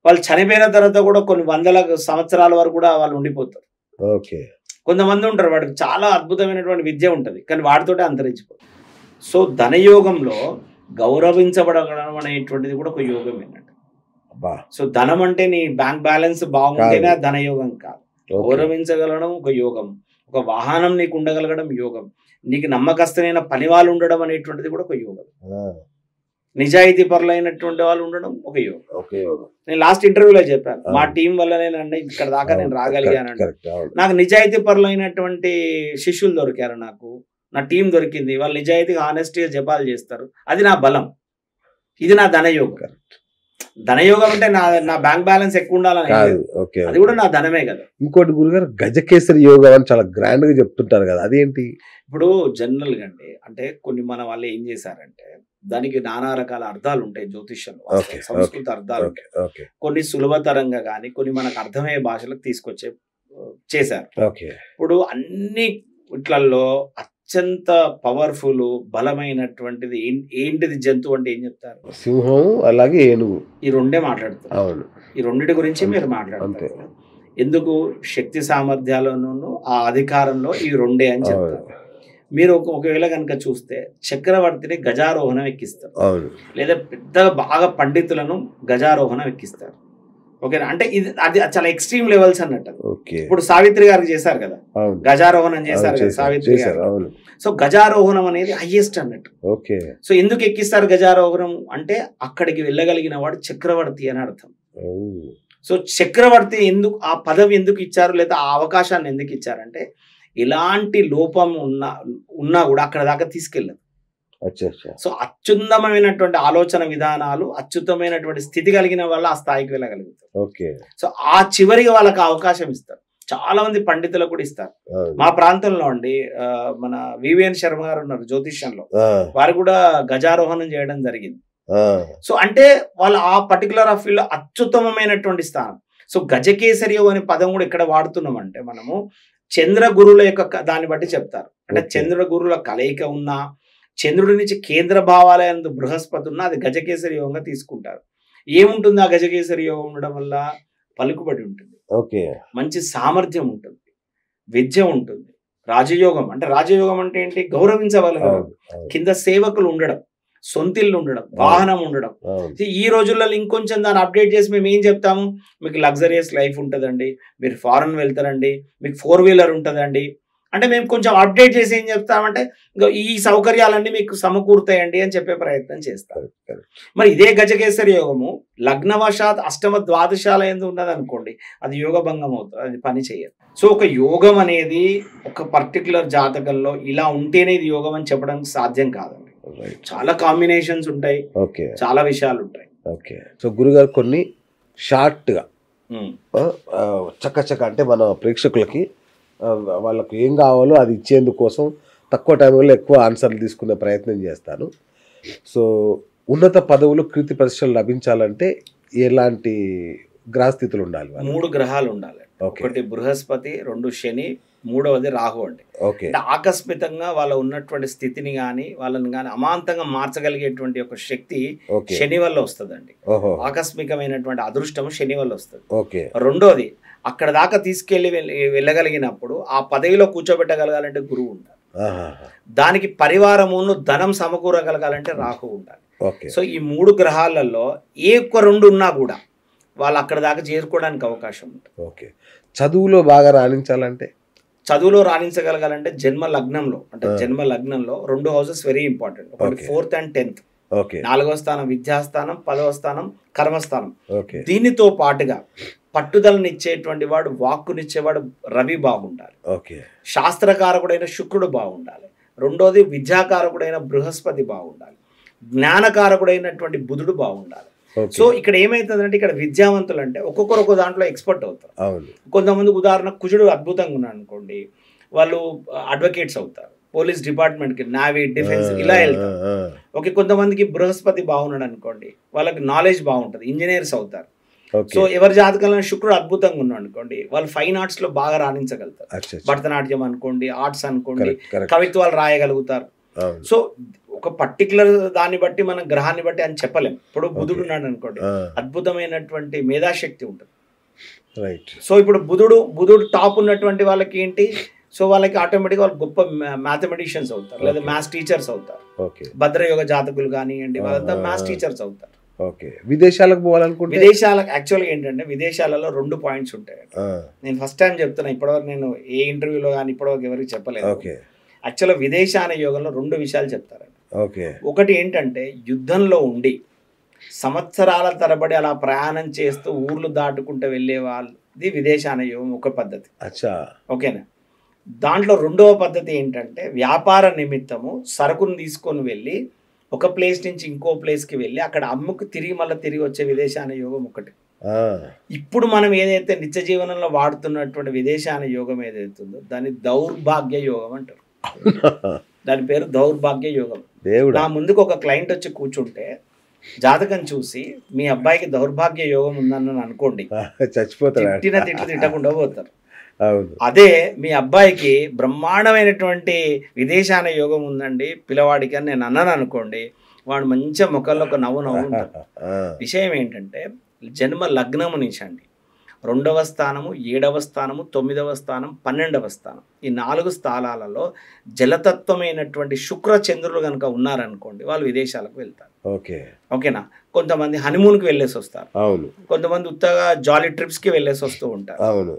వాళ్ళు చనిపోయిన తర్వాత కూడా కొన్ని వందల సంవత్సరాల వరకు కూడా వాళ్ళు ఉండిపోతారు. కొంతమంది ఉంటారు వాడికి చాలా అద్భుతమైనటువంటి విద్య ఉంటుంది కానీ వాడితోటే అంతరించిపోతుంది. సో ధనయోగంలో గౌరవించబడడం అనేటువంటిది కూడా ఒక యోగం ఏంటంటే, సో ధనం అంటే నీ బ్యాంక్ బ్యాలెన్స్ బాగుంటేనే ధనయోగం కాదు. గౌరవించగలగడం ఒక యోగం, ఒక వాహనం నీకు ఉండగలగడం యోగం, నీకు నమ్మకస్తులైన పని వాళ్ళు ఉండడం అనేటువంటిది కూడా ఒక యోగం, నిజాయితీ పరులైనటువంటి వాళ్ళు ఉండడం ఒక యోగం. నేను లాస్ట్ ఇంటర్వ్యూలో చెప్పాను, మా టీం వల్లనేనండి ఇక్కడ దాకా నేను రాగలిగానండి. నాకు నిజాయితీ పరులైనటువంటి శిష్యులు దొరికారు, నా టీం దొరికింది, వాళ్ళు నిజాయితీగా హానెస్టీగా జపాలు చేస్తారు, అది నా బలం, ఇది నా ధనయోగం. ధనయోగం అంటే నా బ్యాంక్ బ్యాలెన్స్ ఎక్కువ ఉండాలని, అది కూడా నా ధనమే కదా. ఇంకోటి గురుగారు గజకేసరి యోగం అని చాలా గ్రాండ్ గా చెప్తుంటారు కదా, అదేంటి? ఇప్పుడు జనరల్ గా అండి, అంటే కొన్ని మన వాళ్ళు ఏం చేశారంటే దానికి నానా రకాల అర్థాలు ఉంటాయి జ్యోతిష్యంలో, సంస్కృత అర్థాలు ఉంటాయి. కొన్ని సులభతరంగా కానీ కొన్ని మనకు అర్థమయ్యే భాషలకు చేశారు. ఇప్పుడు అన్ని ఇట్లలో అత్యంత పవర్ఫుల్ బలమైనటువంటిది ఏంటిది జంతువు అంటే ఏం చెప్తారు? సింహం, అలాగే ఏనుగు. ఈ రెండే మాట్లాడుతారు. ఈ రెండిటి గురించి మీరు మాట్లాడుతారు. ఎందుకు? శక్తి సామర్థ్యాలను ఆ అధికారంలో ఈ రెండే అని చెప్తారు. మీరు ఒకవేళ కనుక చూస్తే చక్రవర్తిని గజారోహణం ఎక్కిస్తారు, లేదా పెద్దగా బాగా పండితులను గజారోహణం ఎక్కిస్తారు. ఓకేనా? అంటే అది చాలా ఎక్స్ట్రీమ్ లెవెల్స్ అన్నట్టు. ఇప్పుడు సావిత్రి గారికి చేశారు కదా, గజారోహణం చేశారు కదా సావిత్రి గారు. సో గజారోహణం అనేది హైయెస్ట్ అన్నట్టు. సో ఎందుకు ఎక్కిస్తారు గజారోహణం అంటే అక్కడికి వెళ్ళగలిగిన వాడు చక్రవర్తి అని అర్థం. సో చక్రవర్తి ఎందుకు ఆ పదవి ఎందుకు ఇచ్చారు, లేదా ఆ అవకాశాన్ని ఎందుకు ఇచ్చారంటే ఎలాంటి లోపం ఉన్నా కూడా అక్కడ దాకా తీసుకెళ్ళదు. సో అత్యున్నతమైనటువంటి ఆలోచన విధానాలు, అత్యుత్తమైనటువంటి స్థితి కలిగిన వల్ల ఆ స్థాయికి వెళ్ళగలుగుతారు. సో ఆ చివరికి వాళ్ళకి అవకాశం ఇస్తారు. చాలా మంది పండితులకు కూడా ఇస్తారు. మా ప్రాంతంలో అండి మన వివిఎన్ శర్మ గారు ఉన్నారు జ్యోతిష్యంలో, వారు కూడా గజారోహణం చేయడం జరిగింది. సో అంటే వాళ్ళు ఆ పర్టికులర్ ఫీల్డ్ అత్యుత్తమమైనటువంటి స్థానం. సో గజకేసరి అనే పదం కూడా ఇక్కడ వాడుతున్నాం అంటే మనము చంద్రగురుల యొక్క దాన్ని బట్టి చెప్తారు. అంటే చంద్రగురుల కలయిక ఉన్నా, చంద్రుడి నుంచి కేంద్ర భావాలయందు బృహస్పతి ఉన్నా అది గజకేసరి యోగంగా తీసుకుంటారు. ఏముంటుంది ఆ గజకేసరి యోగం ఉండడం వల్ల? పలుకుబడి ఉంటుంది, ఓకే. మంచి సామర్థ్యం ఉంటుంది, విద్య ఉంటుంది. రాజయోగం అంటే, రాజయోగం అంటే ఏంటి? గౌరవించగలగడం, అవును. అవును. కింద సేవకులు ఉండడం, సొంతిల్లు ఉండడం, అవును. వాహనం ఉండడం. అవును. ఈ రోజుల్లో ఇంకొంచెం దాన్ని అప్డేట్ చేసి మేము ఏం చెప్తాము? మీకు లగ్జరియస్ లైఫ్ ఉంటదండి, మీరు ఫారెన్ వెళ్తారండి, మీకు 4 వీలర్ ఉంటదండి. అంటే మేము కొంచెం అప్డేట్ చేసి ఏం చెప్తామంటే, ఇగో ఈ సౌకర్యాలన్నీ మీకు సమకూరుతాయండి అని చెప్పే ప్రయత్నం చేస్తాం. కరెక్ట్. కరెక్ట్. మరి ఇదే గజకేసరి యోగము లగ్నవశాత్ అష్టమ ద్వాదశాల ఎందు ఉన్నదనుకోండి, అది యోగభంగం అవుతుంది, అది పని చేయదు. సో ఒక యోగం అనేది ఒక పర్టికులర్ జాతకంలో ఇలా ఉంటేనే ఇది యోగం అని చెప్పడానికి సాధ్యం కాదండి. రైట్. చాలా కాంబినేషన్స్ ఉంటాయి, ఓకే. చాలా విషయాలు ఉంటాయి. ఓకే. సో గురుగారు కొన్ని షార్ట్‌గా ఉమ్. చకచక అంటే మన ప్రేక్షకులకి వాళ్ళకి ఏం కావాలో అది ఇచ్చేందుకోసం తక్కువ టైంలో ఎక్కువ ఆన్సర్లు తీసుకునే ప్రయత్నం చేస్తాను. సో ఉన్నత పదవులు, కీర్తి ప్రతిష్టలు లభించాలంటే ఎలాంటి గ్రహస్థితులు ఉండాలి వాళ్ళకి? 3 గ్రహాలు ఉండాలి. ఓకే. ఒకటి బృహస్పతి, 2 శని, 3వది రాహు అండి. ఓకే. అంటే ఆకస్మికంగా వాళ్ళ ఉన్నటువంటి స్థితిని కానీ వాళ్ళని కానీ అమాంతంగా మార్చగలిగేటువంటి ఒక శక్తి ఓకే. శని వల్ల వస్తుందండి. ఓహో. ఆకస్మికమైనటువంటి అదృష్టం శని వల్ల వస్తుంది. ఓకే. రెండోది, అక్కడ దాకా తీసుకెళ్లి వెళ్ళగలిగినప్పుడు ఆ పదవిలో కూర్చోబెట్టగలగాలంటే గురువు ఉండాలి. ఆహాహా. దానికి పరివారమును ధనం సమకూరగలగాలంటే రాహు ఉండాలి. ఓకే. సో ఈ 3 గ్రహాలలో ఏ ఒక్క 2 ఉన్నా కూడా వాళ్ళు అక్కడ దాకా చేరుకోవడానికి అవకాశం ఉంటుంది. ఓకే. చదువులో బాగా రాణించాలంటే? చదువులో రాణించగలగాలంటే జన్మ లగ్నంలో, అంటే ఆ. జన్మ లగ్నంలో 2 హౌసెస్ వెరీ ఇంపార్టెంట్. ఒకటి okay. 4th and 10th, okay. 4వ స్థానం విద్యాస్థానం, 10వ స్థానం కర్మస్థానం. ఓకే. దీనితో పాటుగా పట్టుదలనిచ్చేటువంటి వాడు, వాక్కునిచ్చేవాడు రవి బాగుండాలి. ఓకే. శాస్త్రకారకుడైన శుక్రుడు బాగుండాలి. రెండోది విద్యాకారకుడైన బృహస్పతి బాగుండాలి. జ్ఞానకారకుడైనటువంటి బుధుడు బాగుండాలి. ఓకే. సో ఇక్కడ ఏమైతుందంటే, ఇక్కడ విద్యావంతులు అంటే ఒక్కొక్కరు ఒక్కో దాంట్లో ఎక్స్పర్ట్ అవుతారు. అవును. కొంతమంది ఉదాహరణ కుజుడు అద్భుతంగా ఉన్నాడు అనుకోండి, వాళ్ళు అడ్వకేట్స్ అవుతారు, పోలీస్ డిపార్ట్మెంట్కి, నావీ, డిఫెన్స్ ఇలా వెళ్తారు. ఓకే. కొంతమందికి బృహస్పతి బాగున్నాడు అనుకోండి, వాళ్ళకి నాలెడ్జ్ బాగుంటుంది, ఇంజనీర్స్ అవుతారు. ఓకే. సో ఎవరి జాతకంలో శుక్రుడు అద్భుతంగా ఉన్నాడు అనుకోండి, వాళ్ళు ఫైన్ ఆర్ట్స్ లో బాగా రాణించగలుగుతారు. అచ్చా. భరతనాట్యం అనుకోండి, ఆర్ట్స్ అనుకోండి, కరెక్ట్. కరెక్ట్. కవిత్వాలు రాయగలుగుతారు. అవును. సో ఒక పర్టికులర్ దాన్ని బట్టి మనం గ్రహాన్ని బట్టి అని చెప్పలేం. ఇప్పుడు బుధుడు ఓకే. ఉన్నాడు అనుకోండి, ఆ. అద్భుతమైనటువంటి మేధాశక్తి ఉంటుంది. రైట్. సో ఇప్పుడు బుధుడు టాప్ ఉన్నటువంటి వాళ్ళకి ఏంటి, సో వాళ్ళకి ఆటోమేటిక్గా వాళ్ళు గొప్ప మ్యాథమెటిషియన్స్ అవుతారు, లేదా ఓకే. మ్యాథ్స్ టీచర్స్ అవుతారు. ఓకే. భద్రయోగ జాతకులు కానివ్వండి, వాళ్ళంతా ఆ. మ్యాథ్స్ టీచర్స్ అవుతారు. ఓకే. విదేశాలకు పోవాలనుకుంటే? విదేశాలకు యాక్చువల్గా ఏంటంటే, విదేశాలలో 2 పాయింట్స్ ఉంటాయి. ఆ. నేను ఫస్ట్ టైం చెప్తున్నా, ఇప్పటివరకు నేను ఏ ఇంటర్వ్యూలో కానీ ఇప్పటివరకు ఎవరికి చెప్పలేదు. ఓకే. యాక్చువల్గా విదేశాన యోగంలో 2 విషయాలు చెప్తారండి. ఓకే. ఒకటి ఏంటంటే, యుద్ధంలో ఉండి సంవత్సరాల తరబడి అలా ప్రయాణం చేస్తూ ఊర్లు దాటుకుంటూ వెళ్ళే వాళ్ళది విదేశాన యోగం ఒక పద్ధతి. అచ్చా. ఓకేనా. దాంట్లో 2వ పద్ధతి ఏంటంటే, వ్యాపార నిమిత్తము సరుకును తీసుకొని వెళ్ళి ఒక ప్లేస్ నుంచి ఇంకో ప్లేస్కి వెళ్ళి అక్కడ అమ్ముకు తిరిగి వచ్చే విదేశాన యోగం ఒకటి. ఆ. ఇప్పుడు మనం ఏదైతే నిత్య జీవనంలో వాడుతున్నటువంటి విదేశాన యోగం ఏదైతుందో దాన్ని దౌర్భాగ్య యోగం అంటారు. దాని పేరు దౌర్భాగ్య యోగం. దేవుడా. నా ముందుకు ఒక క్లయింట్ వచ్చి కూర్చుంటే జాతకం చూసి, మీ అబ్బాయికి దౌర్భాగ్య యోగం ఉందని అనుకోండి, చచ్చిపోతాడు. తిట్లు తిట్టకుండా పోతారు. అవును. అదే మీ అబ్బాయికి బ్రహ్మాండమైనటువంటి విదేశాన యోగం ఉందండి పిల్లవాడికి అని నేను అన్నాను అనుకోండి, వాడు మంచిగా ముఖంలో ఒక నవ్వు ఉంటాడు. ఆ. విషయం ఏంటంటే, జన్మ లగ్నము నుంచి అండి 2వ స్థానము, 7వ స్థానము, 9వ స్థానం, 12వ స్థానం, ఈ 4 స్థానాలలో జలతత్వమైనటువంటి శుక్ర చంద్రులు కనుక ఉన్నారనుకోండి, వాళ్ళు విదేశాలకు వెళ్తారు. ఓకే. ఓకేనా. కొంతమంది హనీమూన్కి వెళ్ళేసి వస్తారు, అవును. కొంతమంది ఉత్తగా జాలీ ట్రిప్స్కి వెళ్ళేసి వస్తూ ఉంటారు, అవును.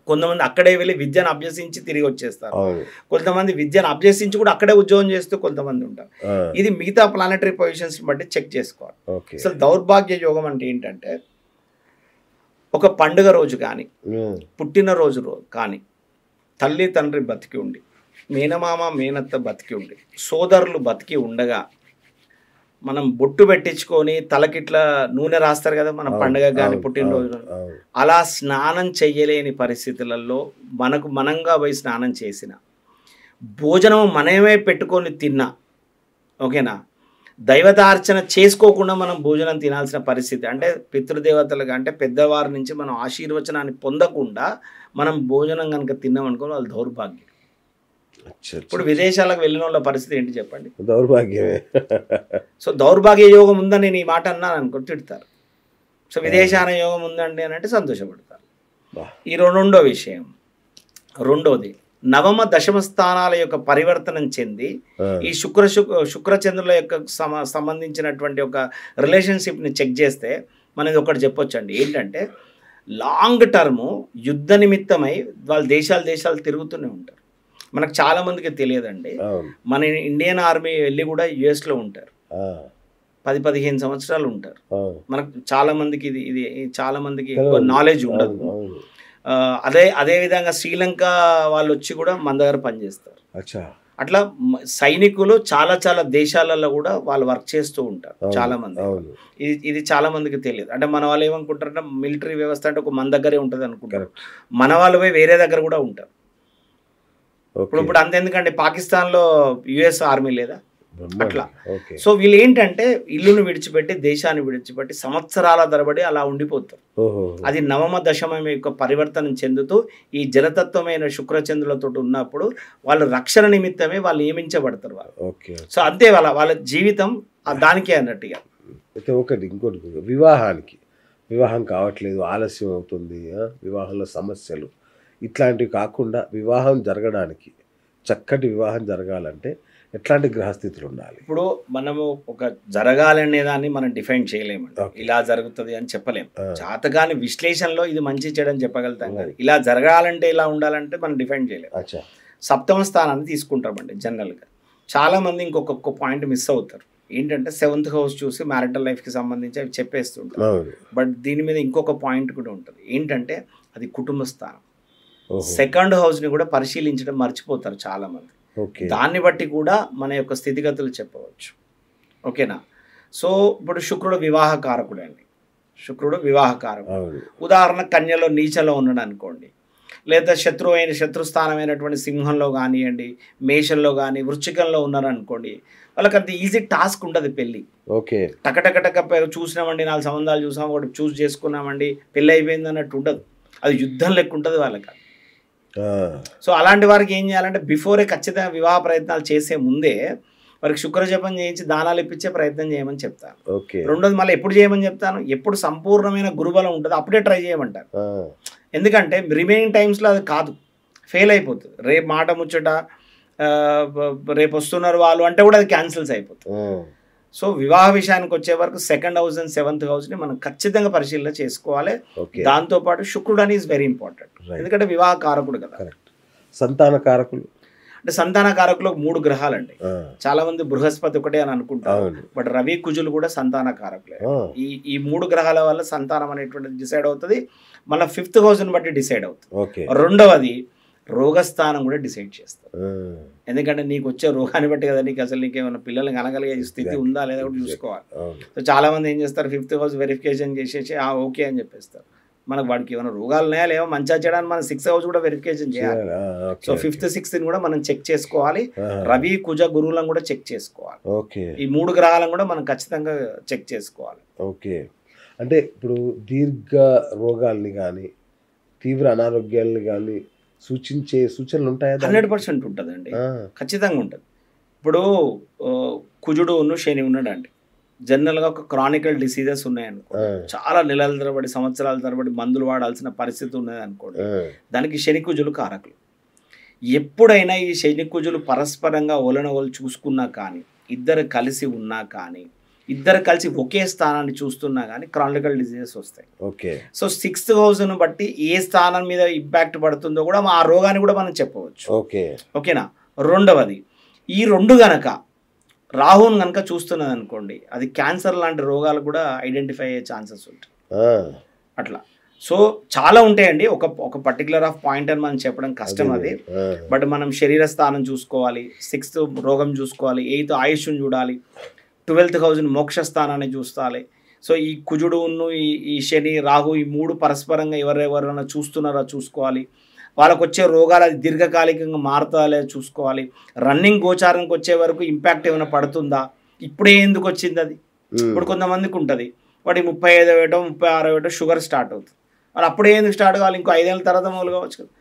కొంతమంది అక్కడే వెళ్ళి విద్యను అభ్యసించి తిరిగి వచ్చేస్తారు, అవును. కొంతమంది విద్యను అభ్యసించి కూడా అక్కడే ఉద్యోగం చేస్తూ కొంతమంది ఉంటారు. ఆ. ఇది మిగతా ప్లానటరీ పొజిషన్స్ బట్టి చెక్ చేసుకోవాలి. ఓకే. అసలు దౌర్భాగ్య యోగం అంటే ఏంటంటే, ఒక పండుగ రోజు కానీ, పుట్టినరోజు కానీ, తల్లి తండ్రి బతికి ఉండి, మేనమామ మేనత్త బతికి ఉండి, సోదరులు బతికి ఉండగా మనం బొట్టు పెట్టించుకొని తలకిట్లా నూనె రాస్తారు కదా మన పండుగ కానీ పుట్టినరోజు, అలా స్నానం చెయ్యలేని పరిస్థితులలో మనంగా పోయి స్నానం చేసిన, భోజనం మనమే పెట్టుకొని తిన్నా, ఓకేనా, దైవతార్చన చేసుకోకుండా మనం భోజనం తినాల్సిన పరిస్థితి, అంటే పితృదేవతలుగా అంటే పెద్దవారి నుంచి మనం ఆశీర్వచనాన్ని పొందకుండా మనం భోజనం కనుక తిన్నామనుకో వాళ్ళు దౌర్భాగ్యం. ఇప్పుడు విదేశాలకు వెళ్ళిన వాళ్ళ పరిస్థితి ఏంటి చెప్పండి? దౌర్భాగ్యమే. సో దౌర్భాగ్య యోగం ఉందని నేను ఈ మాట అన్నాను అనుకో తిడతారు. సో విదేశాన యోగం ఉందండి అని అంటే సంతోషపడతారు. బా. ఈ రెండో విషయం. రెండోది నవమ దశమ స్థానాల యొక్క పరివర్తనం చెంది ఈ శుక్రచంద్రుల యొక్క సంబంధించినటువంటి ఒక రిలేషన్షిప్ని చెక్ చేస్తే మనది ఒకటి చెప్పొచ్చండి. ఏంటంటే లాంగ్ టర్ము యుద్ధ నిమిత్తమై వాళ్ళు దేశాలు తిరుగుతూనే ఉంటారు. మనకు చాలా మందికి తెలియదండి, మన ఇండియన్ ఆర్మీ వెళ్ళి కూడా యుఎస్లో ఉంటారు, 10-15 సంవత్సరాలు ఉంటారు. మనకు చాలా మందికి ఇది చాలా మందికి ఎక్కువ నాలెడ్జ్ ఉండదు. అదే విధంగా శ్రీలంక వాళ్ళు వచ్చి కూడా మన దగ్గర పనిచేస్తారు. అట్లా సైనికులు చాలా దేశాలలో కూడా వాళ్ళు వర్క్ చేస్తూ ఉంటారు చాలా మంది. ఇది చాలా మందికి తెలియదు. అంటే మన వాళ్ళు ఏమనుకుంటారంటే మిలిటరీ వ్యవస్థ అంటే ఒక మన దగ్గరే ఉంటుంది అనుకుంటారు. మన వాళ్ళు వేరే దగ్గర కూడా ఉంటారు. ఇప్పుడు అంతెందుకంటే పాకిస్తాన్లో యుఎస్ ఆర్మీ లేదా, అట్లా. సో వీళ్ళు ఏంటంటే ఇల్లును విడిచిపెట్టి దేశాన్ని విడిచిపెట్టి సంవత్సరాల తరబడి అలా ఉండిపోతారు. అది నవమ దశమ యొక్క పరివర్తనం చెందుతూ ఈ జలతత్వమైన శుక్రచంద్రులతో ఉన్నప్పుడు వాళ్ళు రక్షణ నిమిత్తమే వాళ్ళు నియమించబడతారు వాళ్ళు. సో అంతే వాళ్ళ జీవితం దానికే అన్నట్టుగా. అయితే ఇంకోటి వివాహం కావట్లేదు, ఆలస్యం అవుతుంది, వివాహంలో సమస్యలు ఇట్లాంటివి కాకుండా వివాహం జరగడానికి, చక్కటి వివాహం జరగాలంటే ఎట్లాంటి గ్రహస్థితులు ఉండాలి? ఇప్పుడు మనము ఒక జరగాలనే దాన్ని మనం డిఫైన్ చేయలేమండి. ఇలా జరుగుతుంది అని చెప్పలేము. జాతకాన్ని విశ్లేషణలో ఇది మంచి చెడని చెప్పగలుగుతాం కానీ ఇలా జరగాలంటే ఇలా ఉండాలంటే మనం డిఫైన్ చేయలేము. సప్తమ స్థానాన్ని తీసుకుంటామండి జనరల్గా. చాలా మంది ఇంకొక పాయింట్ మిస్ అవుతారు. ఏంటంటే 7th హౌస్ చూసి మ్యారిటల్ లైఫ్కి సంబంధించి అవి చెప్పేస్తుంటారు. బట్ దీని మీద ఇంకొక పాయింట్ కూడా ఉంటుంది. ఏంటంటే అది కుటుంబ స్థానం. 2nd హౌస్ని కూడా పరిశీలించడం మర్చిపోతారు చాలా మంది. దాన్ని బట్టి కూడా మన యొక్క స్థితిగతులు చెప్పవచ్చు. ఓకేనా? సో ఇప్పుడు శుక్రుడు వివాహకారకుడు అండి. శుక్రుడు వివాహకారకుడు. ఉదాహరణ కన్యలో నీచలో ఉన్నాడు అనుకోండి, లేదా శత్రుస్థానమైనటువంటి సింహంలో కానివ్వండి, మేషంలో కానీ వృశ్చికంలో ఉన్నారనుకోండి, వాళ్ళకి అంత ఈజీ టాస్క్ ఉండదు పెళ్ళి. టకటక చూసినామండి, 4 సంబంధాలు చూసాం, ఒకటి చూస్ చేసుకున్నామండి, పెళ్ళి అయిపోయింది అన్నట్టు ఉండదు. అది యుద్ధం లెక్క ఉంటుంది వాళ్ళకి. సో అలాంటి వారికి ఏం చేయాలంటే బిఫోరే ఖచ్చితంగా వివాహ ప్రయత్నాలు చేసే ముందే వారికి శుక్రజపం చేయించి దానాలు ఇప్పించే ప్రయత్నం చేయమని చెప్తాను. రెండోది మళ్ళీ ఎప్పుడు చేయమని చెప్తాను, ఎప్పుడు సంపూర్ణమైన గురుబలం ఉంటుంది అప్పుడే ట్రై చేయమంటారు. ఎందుకంటే రిమైనింగ్ టైమ్స్లో అది కాదు, ఫెయిల్ అయిపోతుంది. రేపు మాట ముచ్చట రేపు వస్తున్నారు వాళ్ళు అంటే కూడా అది క్యాన్సిల్స్ అయిపోతుంది. సో వివాహ విషయానికి వచ్చే వరకు 2nd హౌస్ అండ్ 7th హౌస్ని మనం ఖచ్చితంగా పరిశీలన చేసుకోవాలి. దాంతోపాటు శుక్రుడు అని ఈజ్ వెరీ ఇంపార్టెంట్, ఎందుకంటే వివాహ కారకుడు కదా. సంతాన కారకులు అంటే సంతాన కారకులు 3 గ్రహాలండి. చాలా మంది బృహస్పతి ఒకటే అని అనుకుంటారు, బట్ రవి కుజులు కూడా సంతాన కారకులే. ఈ 3 గ్రహాల వల్ల సంతానం అనేటువంటిది డిసైడ్ అవుతుంది. మళ్ళీ 5th హౌస్ని బట్టి డిసైడ్ అవుతుంది. రెండవది రోగస్థానం కూడా డిసైడ్ చేస్తారు. ఎందుకంటే నీకు వచ్చే రోగాన్ని బట్టి కదా నీకు అసలు నీకేమైనా పిల్లల్ని కనగలిగే స్థితి ఉందా లేదా కూడా చూసుకోవాలి. సో చాలా మంది ఏం చేస్తారు, 5th హౌస్ వెరిఫికేషన్ చేసేసి ఓకే అని చెప్పేస్తారు. మనకు వాడికి ఏమైనా రోగాలు ఉన్నాయా లేవో మంచిగా చేయడానికి మనం 6th హౌస్ కూడా వెరిఫికేషన్ చేయాలి. సో 5th 6th కూడా మనం చెక్ చేసుకోవాలి. రవి కుజ గురువులను కూడా చెక్ చేసుకోవాలి. ఈ 3 గ్రహాలను కూడా మనం ఖచ్చితంగా చెక్ చేసుకోవాలి. ఓకే, అంటే ఇప్పుడు దీర్ఘ రోగాల్ని కానీ తీవ్ర అనారోగ్యాలని కానీ సూచించే సూచనలు ఉంటాయా? 100% ఉంటుందండి, ఖచ్చితంగా ఉంటుంది. ఇప్పుడు కుజుడు శని ఉన్నాడండి, జనరల్గా ఒక క్రానికల్ డిసీజెస్ ఉన్నాయనుకో, చాలా నెలల తరబడి సంవత్సరాల తరబడి మందులు వాడాల్సిన పరిస్థితి ఉన్నది అనుకోండి, దానికి శని కుజులు కారకులు. ఎప్పుడైనా ఈ శని కుజులు పరస్పరంగా ఒలనొలు చూసుకున్నా కానీ, ఇద్దరు కలిసి ఉన్నా కానీ, ఇద్దరు కలిసి ఒకే స్థానాన్ని చూస్తున్నా కానీ క్రానికల్ డిసీజెస్ వస్తాయి. సో 6th హౌస్ను బట్టి ఏ స్థానం మీద ఇంపాక్ట్ పడుతుందో కూడా ఆ రోగాన్ని కూడా మనం చెప్పవచ్చు. ఓకేనా? రెండవది, ఈ 2 గనక రాహుని కనుక చూస్తున్నది అనుకోండి, అది క్యాన్సర్ లాంటి రోగాలు కూడా ఐడెంటిఫై అయ్యే ఛాన్సెస్ ఉంటాయి. అట్లా సో చాలా ఉంటాయండి. ఒక పర్టికులర్ ఆఫ్ పాయింట్ అని మనం చెప్పడం కష్టం అది. బట్ మనం శరీర స్థానం చూసుకోవాలి, 6th రోగం చూసుకోవాలి, 8th ఆయుష్ను చూడాలి, 12th హౌస్ని మోక్ష స్థానాన్ని చూస్తాలి. సో ఈ కుజుడు ఈ శని రాహు ఈ 3 పరస్పరంగా ఎవరెవరైనా చూస్తున్నారో చూసుకోవాలి. వాళ్ళకు వచ్చే రోగాలు అది దీర్ఘకాలికంగా మారుతుందా లేదా చూసుకోవాలి. రన్నింగ్ గోచారానికి వచ్చే వరకు ఇంపాక్ట్ ఏమైనా పడుతుందా, ఇప్పుడే ఎందుకు వచ్చింది అది. ఇప్పుడు కొంతమందికి ఉంటుంది వాటి 35 ఏటో 36 ఏటో షుగర్ స్టార్ట్ అవుతుంది, వాళ్ళు అప్పుడే ఎందుకు స్టార్ట్ కావాలి, ఇంకో 5 ఏళ్ళ తర్వాత మొదలు కావచ్చు కదా,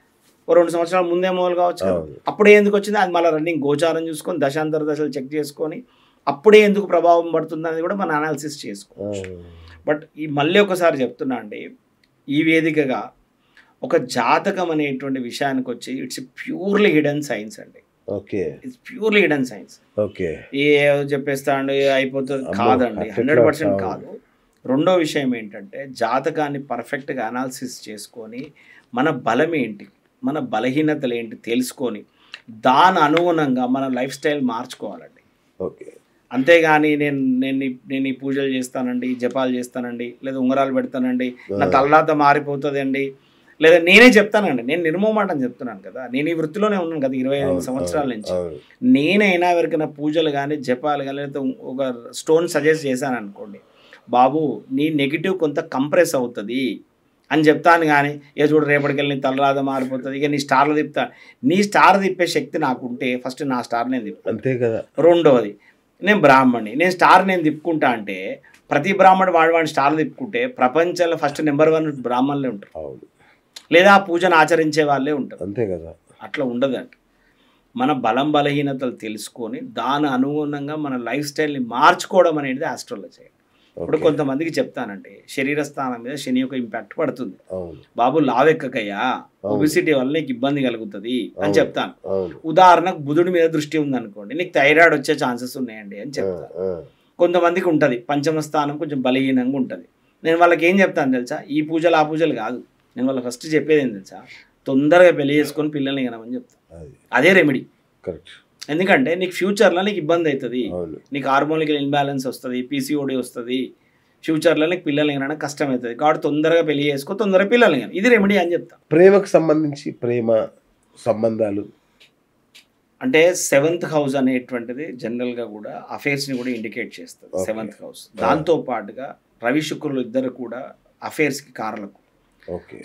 ఓ 2 సంవత్సరాల ముందే మొదలు కావచ్చు కదా, అప్పుడే ఎందుకు వచ్చింది అది మళ్ళీ రన్నింగ్ గోచారం చూసుకొని దశాంతర దశలు చెక్ చేసుకొని అప్పుడే ఎందుకు ప్రభావం పడుతుంది అనేది కూడా మనం అనాలిసిస్ చేసుకోవచ్చు. బట్ ఈ మళ్ళీ ఒకసారి చెప్తున్నా అండి, ఈ వేదికగా ఒక జాతకం అనేటువంటి విషయానికి వచ్చి ఇట్స్ ప్యూర్లీ హిడెన్ సైన్స్ అండి. Okay, it's purely hidden science. Okay, ఏదో చెప్పేస్తా అండి అయిపోతుంది కాదండి, 100% కాదు. రెండో విషయం ఏంటంటే జాతకాన్ని పర్ఫెక్ట్గా అనాలిసిస్ చేసుకొని మన బలం ఏంటి, మన బలహీనతలు ఏంటి తెలుసుకొని దాని అనుగుణంగా మన లైఫ్ స్టైల్ మార్చుకోవాలండి. ఓకే, అంతేగాని నేను ఈ పూజలు చేస్తానండి, జపాలు చేస్తానండి, లేదా ఉంగరాలు పెడతానండి, నా తలరాత మారిపోతుంది అండి, లేదా నేనే చెప్తానండి. నేను నిర్మోమాటం చెప్తున్నాను కదా, నేను ఈ వృత్తిలోనే ఉన్నాను కదా 25 సంవత్సరాల నుంచి. నేనైనా ఎవరికైనా పూజలు కానీ జపాలు కానీ లేదా ఒక స్టోన్ సజెస్ట్ చేశాను అనుకోండి, బాబు నీ నెగిటివ్ కొంత కంప్రెస్ అవుతుంది అని చెప్తాను. కానీ ఏ చూడు రేపటికెళ్ళి నీ తలరాత మారిపోతుంది, ఇక నీ స్టార్లు తిప్పుతా. నీ స్టార్ తిప్పే శక్తి నాకుంటే ఫస్ట్ నా స్టార్ నేను తిప్పుతా, అంతే కదా. రెండవది, నేను బ్రాహ్మణి, నేను స్టార్ నేను తిప్పుకుంటా అంటే ప్రతి బ్రాహ్మణుడు వాడి స్టార్ తిప్పుకుంటే ప్రపంచంలో ఫస్ట్ నెంబర్ 1 బ్రాహ్మణులే ఉంటారు, లేదా ఆ పూజను ఆచరించే వాళ్ళే ఉంటారు, అంతే కదా. అట్లా ఉండదంట. మన బలం బలహీనతలు తెలుసుకొని దాని అనుగుణంగా మన లైఫ్ స్టైల్ని మార్చుకోవడం అనేది ఆస్ట్రాలజీ. ఇప్పుడు కొంతమందికి చెప్తానండి, శరీర స్థానం మీద శని యొక్క ఇంపాక్ట్ పడుతుంది, బాబు లావెక్కకయ్యా, ఒబిసిటీ వల్ల నీకు ఇబ్బంది కలుగుతుంది అని చెప్తాను. ఉదాహరణకు బుధుడి మీద దృష్టి ఉందనుకోండి, నీకు థైరాయిడ్ వచ్చే ఛాన్సెస్ ఉన్నాయండి అని చెప్తాను. కొంతమందికి ఉంటుంది పంచమ స్థానం కొంచెం బలహీనంగా ఉంటుంది. నేను వాళ్ళకి ఏం చెప్తాను తెలుసా, ఈ పూజలు ఆ పూజలు కాదు, నేను వాళ్ళకి ఫస్ట్ చెప్పేది ఏం తెలుసా, తొందరగా పెళ్లి చేసుకొని పిల్లల్ని కనమని చెప్తాను. అదే రెమెడీ. ఎందుకంటే నీకు ఫ్యూచర్లో నీకు ఇబ్బంది అవుతుంది, నీకు హార్మోనికల్ ఇన్బ్యాలెన్స్ వస్తుంది, పీసీఓడి వస్తుంది, ఫ్యూచర్లో నీకు పిల్లల్ని కనడం కష్టం అవుతుంది, కాబట్టి తొందరగా పెళ్లి చేసుకో, తొందరగా పిల్లల్ని కానీ, ఇది రెమెడీ అని చెప్తాను. ప్రేమకు సంబంధించి ప్రేమ సంబంధాలు అంటే 7th హౌస్ అనేటువంటిది జనరల్గా కూడా అఫేర్స్ని కూడా ఇండికేట్ చేస్తుంది. 7th హౌస్ దాంతో పాటుగా రవి శుక్రులు ఇద్దరు కూడా అఫేర్స్కి కారలకు.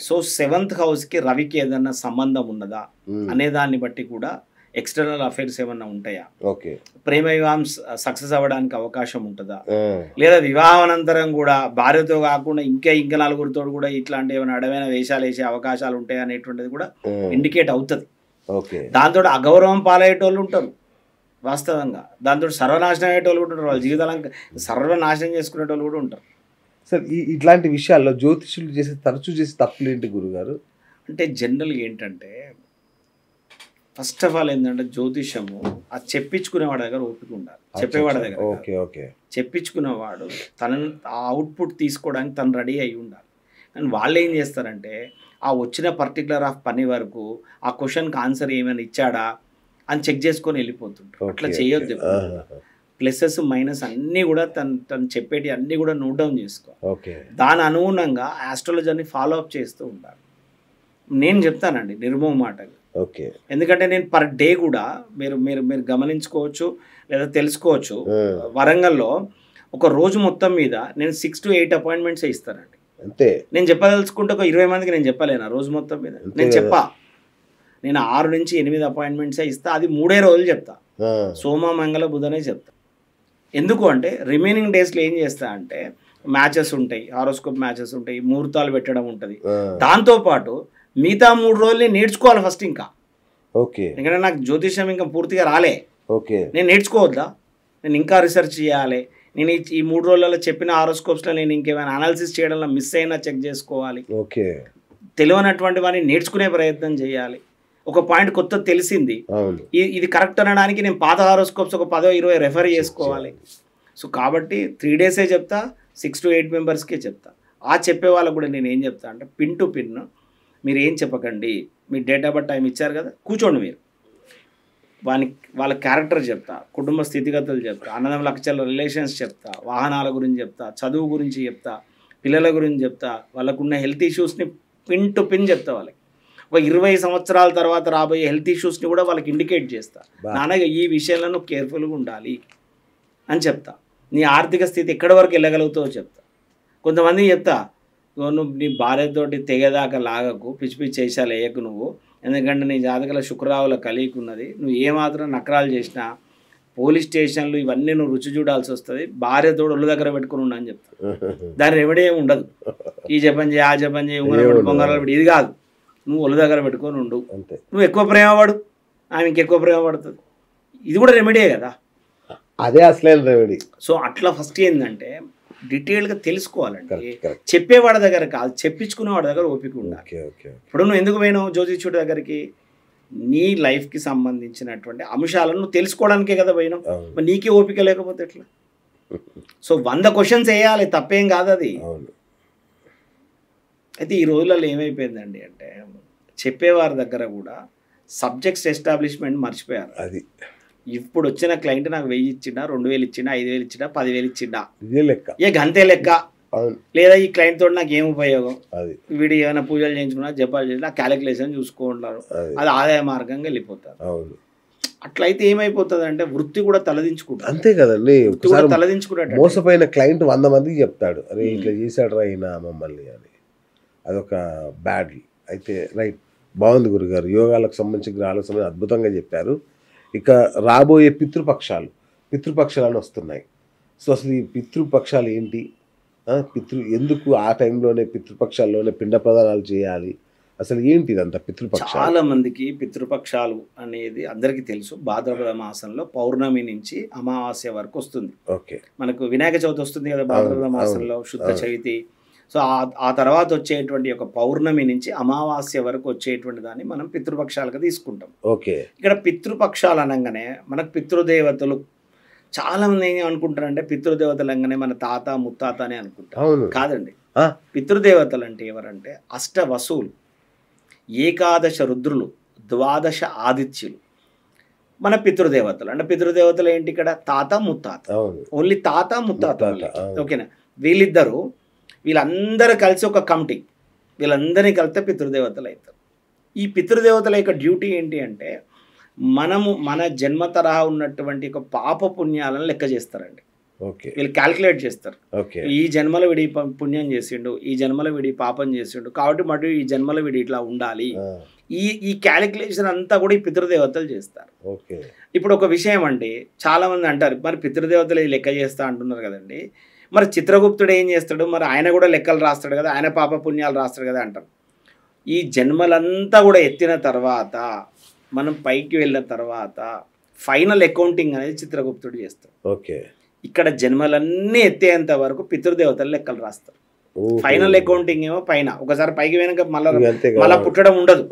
సో 7th హౌస్కి రవికి ఏదన్నా సంబంధం ఉన్నదా అనే దాన్ని బట్టి కూడా ఎక్స్టర్నల్ అఫైర్స్ ఏమన్నా ఉంటాయా, ప్రేమ వివాహం సక్సెస్ అవ్వడానికి అవకాశం ఉంటుందా, లేదా వివాహానంతరం కూడా భార్యతో కాకుండా ఇంకా నలుగురితో కూడా ఇట్లాంటి ఏమైనా అడవైన వేషాలు వేసే అవకాశాలు ఉంటాయా అనేటువంటిది కూడా ఇండికేట్ అవుతుంది. దాంతో అగౌరవం పాలయ్యేటోళ్ళు ఉంటారు వాస్తవంగా, దాంతో సర్వనాశనం అయ్యేటోళ్ళు కూడా ఉంటారు, వాళ్ళ జీవితాలను సర్వనాశనం చేసుకునేటోళ్ళు కూడా ఉంటారు. సార్ ఇట్లాంటి విషయాల్లో జ్యోతిషులు తరచూ చేసే తప్పులు ఏంటి గురుగారు? అంటే జనరల్గా ఏంటంటే ఫస్ట్ ఆఫ్ ఆల్ ఏంటంటే జ్యోతిషము అది చెప్పించుకునేవాడి దగ్గర ఓపిక ఉండాలి, చెప్పేవాడి దగ్గర. చెప్పించుకునేవాడు తనను ఆ అవుట్పుట్ తీసుకోవడానికి తను రెడీ అయి ఉండాలి. కానీ వాళ్ళు ఏం చేస్తారంటే ఆ వచ్చిన పర్టికులర్ ఆఫ్ పని వరకు ఆ క్వశ్చన్కి ఆన్సర్ ఏమైనా ఇచ్చాడా అని చెక్ చేసుకొని వెళ్ళిపోతుంటారు. అట్లా చేయొద్దు. ప్లసెస్ మైనస్ అన్నీ కూడా తను చెప్పేటి అన్నీ కూడా నోట్ డౌన్ చేసుకో, దాని అనుగుణంగా ఆస్ట్రాలజీని ఫాలో అప్ చేస్తూ ఉండాలి. నేను చెప్తానండి నిర్మోహమాటగా, ఎందుకంటే నేను పర్ డే కూడా మీరు మీరు మీరు గమనించుకోవచ్చు లేదా తెలుసుకోవచ్చు, వరంగల్లో ఒక రోజు మొత్తం మీద నేను 6 to 8 అపాయింట్మెంట్స్ ఇస్తానండి. అంతే. నేను చెప్పదలుచుకుంటే ఒక 20 మందికి నేను చెప్పలేను రోజు మొత్తం మీద. నేను 6 నుంచి 8 అపాయింట్మెంట్సే ఇస్తా, అది 3 రోజులు చెప్తా, సోమ మంగళ బుధనే చెప్తా. ఎందుకు అంటే రిమైనింగ్ డేస్లో ఏం చేస్తా అంటే మ్యాచెస్ ఉంటాయి, హారోస్కోప్ మ్యాచెస్ ఉంటాయి, ముహూర్తాలు పెట్టడం ఉంటుంది. దాంతోపాటు మిగతా 3 రోజులు నేర్చుకోవాలి ఫస్ట్. ఇంకా ఎందుకంటే నాకు జ్యోతిషం ఇంకా పూర్తిగా రాలే, నేను నేర్చుకోవద్దా, నేను ఇంకా రీసెర్చ్ చేయాలి. నేను ఈ 3 రోజులలో చెప్పిన హారోస్కోప్స్లో నేను ఇంకేమైనా అనాలిసిస్ చేయడంలో మిస్ అయినా చెక్ చేసుకోవాలి. తెలియనటువంటి వాడిని నేర్చుకునే ప్రయత్నం చేయాలి. ఒక పాయింట్ కొత్త తెలిసింది, ఇది కరెక్ట్ అనడానికి నేను పాత హారోస్కోప్స్ ఒక 10-20 రెఫర్ చేసుకోవాలి. సో కాబట్టి 3 డేసే చెప్తా, 6 to 8 మెంబర్స్కే చెప్తా. ఆ చెప్పే వాళ్ళకు కూడా నేను ఏం చెప్తా అంటే పిన్ టు పిన్ మీరు ఏం చెప్పకండి, మీ డేట్ ఆఫ్ బర్త్ టైం ఇచ్చారు కదా, కూర్చోండి, మీరు వాళ్ళ క్యారెక్టర్ చెప్తా, కుటుంబ స్థితిగతులు చెప్తా, అన్నదమ్ముల అక్కచెల్ల రిలేషన్స్ చెప్తా, వాహనాల గురించి చెప్తా, చదువు గురించి చెప్తా, పిల్లల గురించి చెప్తా, వాళ్ళకున్న హెల్త్ ఇష్యూస్ని పిన్ టు పిన్ చెప్తా. వాళ్ళకి ఒక 20 సంవత్సరాల తర్వాత రాబోయే హెల్త్ ఇష్యూస్ని కూడా వాళ్ళకి ఇండికేట్ చేస్తా. నాన్న ఈ విషయాలను కేర్ఫుల్గా ఉండాలి అని చెప్తా. నీ ఆర్థిక స్థితి ఎక్కడి వరకు వెళ్ళగలుగుతావో చెప్తా. కొంతమంది చెప్తా, నువ్వు నీ భార్యతోటి తెగదాకా లాగకు, పిచ్చి పిచ్చి చేసాలు వేయకు నువ్వు, ఎందుకంటే నీ జాతకాల శుక్రరావుల కలిగి ఉన్నది, నువ్వు ఏమాత్రం నకరాలు చేసినా పోలీస్ స్టేషన్లు ఇవన్నీ నువ్వు రుచి చూడాల్సి వస్తుంది, భార్యతోడు ఒళ్ళు దగ్గర పెట్టుకుని ఉన్నా అని చెప్తా. దాని రెమెడీ ఏమి ఉండదు, ఈ జపం చేయి ఆ జపం చేయి ఉంగరం బొంగరాలు పెట్టి, ఇది కాదు. నువ్వు ఒళ్ళు దగ్గర పెట్టుకొని ఉండు, నువ్వు ఎక్కువ ప్రేమ పడు, ఆమె ఇంకెక్కువ ప్రేమ పడుతుంది, ఇది కూడా రెమెడీయే కదా, అదే అసలైన రెమెడీ. సో అట్లా ఫస్ట్ ఏంటంటే డీటెయిల్గా తెలుసుకోవాలండి. Correct correct. చెప్పేవాడి దగ్గర కాదు, చెప్పించుకునే వాడి దగ్గర ఓపిక ఉండాలి. Okay okay. ఇప్పుడు నువ్వు ఎందుకు పోయినావు జ్యోతిష్యుడి దగ్గరికి? నీ లైఫ్కి సంబంధించినటువంటి అంశాలను నువ్వు తెలుసుకోవడానికే కదా పోయినావు. అవును మరి నీకే ఓపిక లేకపోతే ఎట్లా? సో 100 క్వశ్చన్స్ వేయాలి, తప్పేం కాదు అది. అవును. అయితే ఈ రోజులలో ఏమైపోయిందండి అంటే చెప్పేవారి దగ్గర కూడా సబ్జెక్ట్స్ ఎస్టాబ్లిష్మెంట్ మర్చిపోయారు. అది ఇప్పుడు వచ్చిన క్లయింట్ నాకు 1000 ఇచ్చిండా, 2000 ఇచ్చిండా, 5000 ఇచ్చిండా, 10,000 ఇచ్చిండా, ఇదే లెక్క. ఏ గంతే లెక్క. అవును లేదా ఈ క్లయింట్ తోటి నాకు ఏం ఉపయోగం, అది వీడు ఏమైనా పూజలు చేయించుకున్నా, జపాలు చేసినా, క్యాలిక్యులేషన్ చూసుకుంటారు, అది అది ఆదాయ మార్గంగా వెళ్ళిపోతారు. అవును. అట్లయితే ఏమైపోతుంది అంటే వృత్తి కూడా తలదించుకుంటారు. అంతే కదండి. వృత్తి కూడా ఒకసారి తలదించుకున్నట్టు. మోసపోయిన క్లయింట్ 100 మందికి చెప్తాడు, అరే ఇట్లా చేశాడు రా అయినా మమ్మల్ని అని. అదొక బ్యాడ్. అయితే రైట్, బాగుంది గురుగారు. యోగాలకు సంబంధించి గ్రహాలకు సంబంధించి అద్భుతంగా చెప్పారు. ఇక రాబోయే పితృపక్షాలు వస్తున్నాయి. సో అసలు ఈ పితృపక్షాలు ఏంటి, ఎందుకు ఆ టైంలోనే పితృపక్షాల్లోనే పిండ ప్రదానాలు చేయాలి, అసలు ఏంటి ఇదంతా పితృపక్షాలు? చాలా మందికి పితృపక్షాలు అనేది అందరికీ తెలుసు. భాద్రపద మాసంలో పౌర్ణమి నుంచి అమావాస్య వరకు వస్తుంది. ఓకే. మనకు వినాయక చవితి వస్తుంది కదా భాద్రపద మాసంలో, శుద్ధ చవితి. సో ఆ తర్వాత వచ్చేటువంటి ఒక పౌర్ణమి నుంచి అమావాస్య వరకు వచ్చేటువంటి దాన్ని మనం పితృపక్షాలుగా తీసుకుంటాం. ఓకే. ఇక్కడ పితృపక్షాలు అనగానే మనకు పితృదేవతలు, చాలా మంది ఏం అనుకుంటారంటే పితృదేవతలు అనగానే మన తాత ముత్తాత అని అనుకుంటారు. కాదండి. పితృదేవతలు అంటే ఎవరంటే అష్ట వసువులు, ఏకాదశ రుద్రులు, 12 ఆదిత్యులు మన పితృదేవతలు. అంటే పితృదేవతలు ఏంటి ఇక్కడ? తాత ముత్తాత. ఓన్లీ తాత ముత్తాత. ఓకేనా? వీళ్ళందరూ కలిసి ఒక కమిటీ, వీళ్ళందరినీ కలిస్తే పితృదేవతలు అవుతారు. ఈ పితృదేవతల యొక్క డ్యూటీ ఏంటి అంటే మన జన్మ తరహా ఉన్నటువంటి ఒక పాప పుణ్యాలను లెక్క చేస్తారండి. వీళ్ళు క్యాల్కులేట్ చేస్తారు. ఈ జన్మలో వీడి పుణ్యం చేసిండు, ఈ జన్మలో వీడి పాపం చేసిండు, కాబట్టి మరి ఈ జన్మలో వీడి ఇట్లా ఉండాలి. ఈ క్యాలిక్యులేషన్ అంతా కూడా ఈ పితృదేవతలు చేస్తారు. ఇప్పుడు ఒక విషయం అండి, చాలా మంది అంటారు మరి పితృదేవతలు ఇది లెక్క చేస్తా అంటున్నారు కదండి, మరి చిత్రగుప్తుడు ఏం చేస్తాడు, మరి ఆయన కూడా లెక్కలు రాస్తాడు కదా, ఆయన పాప పుణ్యాలు రాస్తాడు కదా అంటారు. ఈ జన్మలంతా కూడా ఎత్తిన తర్వాత మనం పైకి వెళ్ళిన తర్వాత ఫైనల్ అకౌంటింగ్ అనేది చిత్రగుప్తుడు చేస్తాడు. ఇక్కడ జన్మలన్నీ ఎత్తేంత వరకు పితృదేవతలు లెక్కలు రాస్తారు. ఫైనల్ అకౌంటింగ్ ఏమో పైన, ఒకసారి పైకి వెనక మళ్ళా పుట్టడం ఉండదు.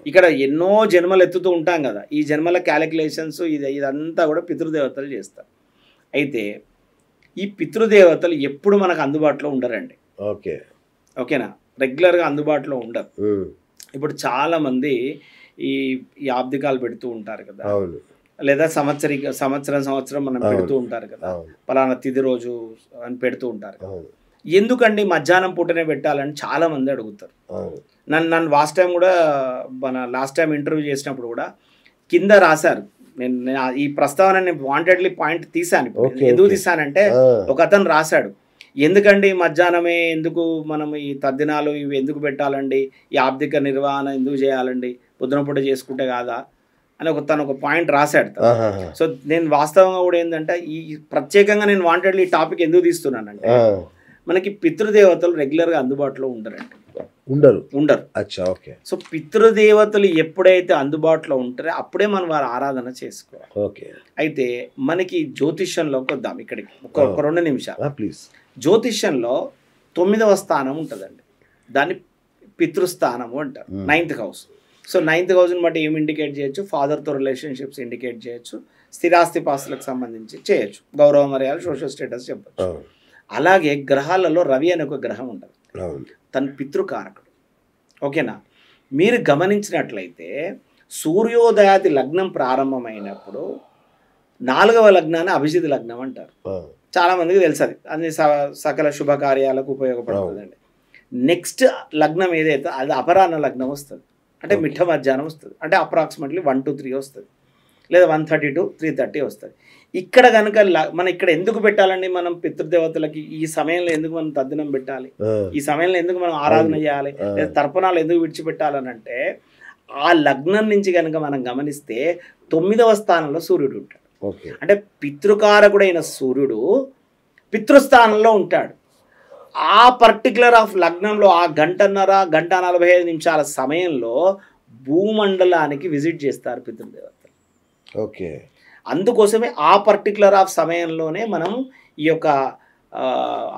ఇక్కడ ఎన్నో జన్మలు ఎత్తుతూ ఉంటాం కదా, ఈ జన్మల క్యాలిక్యులేషన్స్ ఇదంతా కూడా పితృదేవతలు చేస్తారు. అయితే ఈ పితృదేవతలు ఎప్పుడు మనకు అందుబాటులో ఉండరండి. ఓకేనా? రెగ్యులర్గా అందుబాటులో ఉండరు. ఇప్పుడు చాలా మంది ఈ ఆబ్దికాలు పెడుతూ ఉంటారు కదా, లేదా సంవత్సరం మనం పెడుతూ ఉంటారు కదా, పలానా తిది రోజు అని పెడుతూ ఉంటారు కదా. ఎందుకండి మధ్యాహ్నం పూటనే పెట్టాలని చాలా మంది అడుగుతారు. నన్ను లాస్ట్ టైం ఇంటర్వ్యూ చేసినప్పుడు కూడా కింద రాశారు. నేను ఈ ప్రస్తావన వాంటెడ్లీ పాయింట్ తీసాను. ఎందుకు తీసానంటే ఒక అతను రాశాడు, ఎందుకండి మధ్యాహ్నమే ఎందుకు మనం ఈ తద్దినాలు ఇవి ఎందుకు పెట్టాలండి, ఈ ఆర్థిక నిర్వహణ ఎందుకు చేయాలండి, పొద్దున పూట చేసుకుంటే కాదా అని తను ఒక పాయింట్ రాశాడు. సో నేను వాస్తవంగా కూడా ఏంటంటే ఈ ప్రత్యేకంగా నేను వాంటెడ్లీ ఈ టాపిక్ ఎందుకు తీస్తున్నానంటే మనకి పితృదేవతలు రెగ్యులర్గా అందుబాటులో ఉండరు. సో పితృదేవతలు ఎప్పుడైతే అందుబాటులో ఉంటారో అప్పుడే మనం వారి ఆరాధన చేసుకోవాలి. అయితే మనకి జ్యోతిష్యంలోకి వద్దాం. ఇక్కడికి ఒక 2 నిమిషాలు ప్లీజ్. జ్యోతిష్యంలో 9వ స్థానం ఉంటుందండి, దాన్ని పితృస్థానము అంటారు, 9th హౌస్. సో 9th హౌస్ని బట్టి ఏమి ఇండికేట్ చేయొచ్చు? ఫాదర్తో రిలేషన్షిప్స్ ఇండికేట్ చేయొచ్చు, స్థిరాస్తి పాస్తులకు సంబంధించి చేయొచ్చు, గౌరవ మర్యాదలు, సోషల్ స్టేటస్ చెప్పచ్చు. అలాగే గ్రహాలలో రవి అనే ఒక గ్రహం ఉంటుంది, తన పితృకారకుడు. ఓకేనా? మీరు గమనించినట్లయితే సూర్యోదయాది లగ్నం ప్రారంభమైనప్పుడు 4వ లగ్నాన్ని అభిజిత్ లగ్నం అంటారు. చాలా మందికి తెలుసు, అది అన్ని సకల శుభకార్యాలకు ఉపయోగపడుతుందండి. నెక్స్ట్ లగ్నం ఏదైతే అది అపరాహ్న లగ్నం వస్తుంది, అంటే మిట్ట మధ్యాహ్నం వస్తుంది, అంటే అప్రాక్సిమేట్లీ 1 to 3 వస్తుంది, లేదా 1:30 to 3:30 వస్తుంది. ఇక్కడ కనుక మనం ఇక్కడ ఎందుకు పెట్టాలండి? మనం పితృదేవతలకి ఈ సమయంలో ఎందుకు మనం తద్దినం పెట్టాలి, ఈ సమయంలో ఎందుకు మనం ఆరాధన చేయాలి, లేదా తర్పణాలు ఎందుకు విడిచిపెట్టాలని అంటే ఆ లగ్నం నుంచి కనుక మనం గమనిస్తే 9వ స్థానంలో సూర్యుడు ఉంటాడు. అంటే పితృకారకుడైన సూర్యుడు పితృస్థానంలో ఉంటాడు. ఆ పర్టికులర్ ఆఫ్ లగ్నంలో ఆ గంట 45 నిమిషాల సమయంలో భూమండలానికి విజిట్ చేస్తారు పితృదేవతలు. అందుకోసమే ఆ పర్టికులర్ ఆఫ్ సమయంలోనే మనం ఈ యొక్క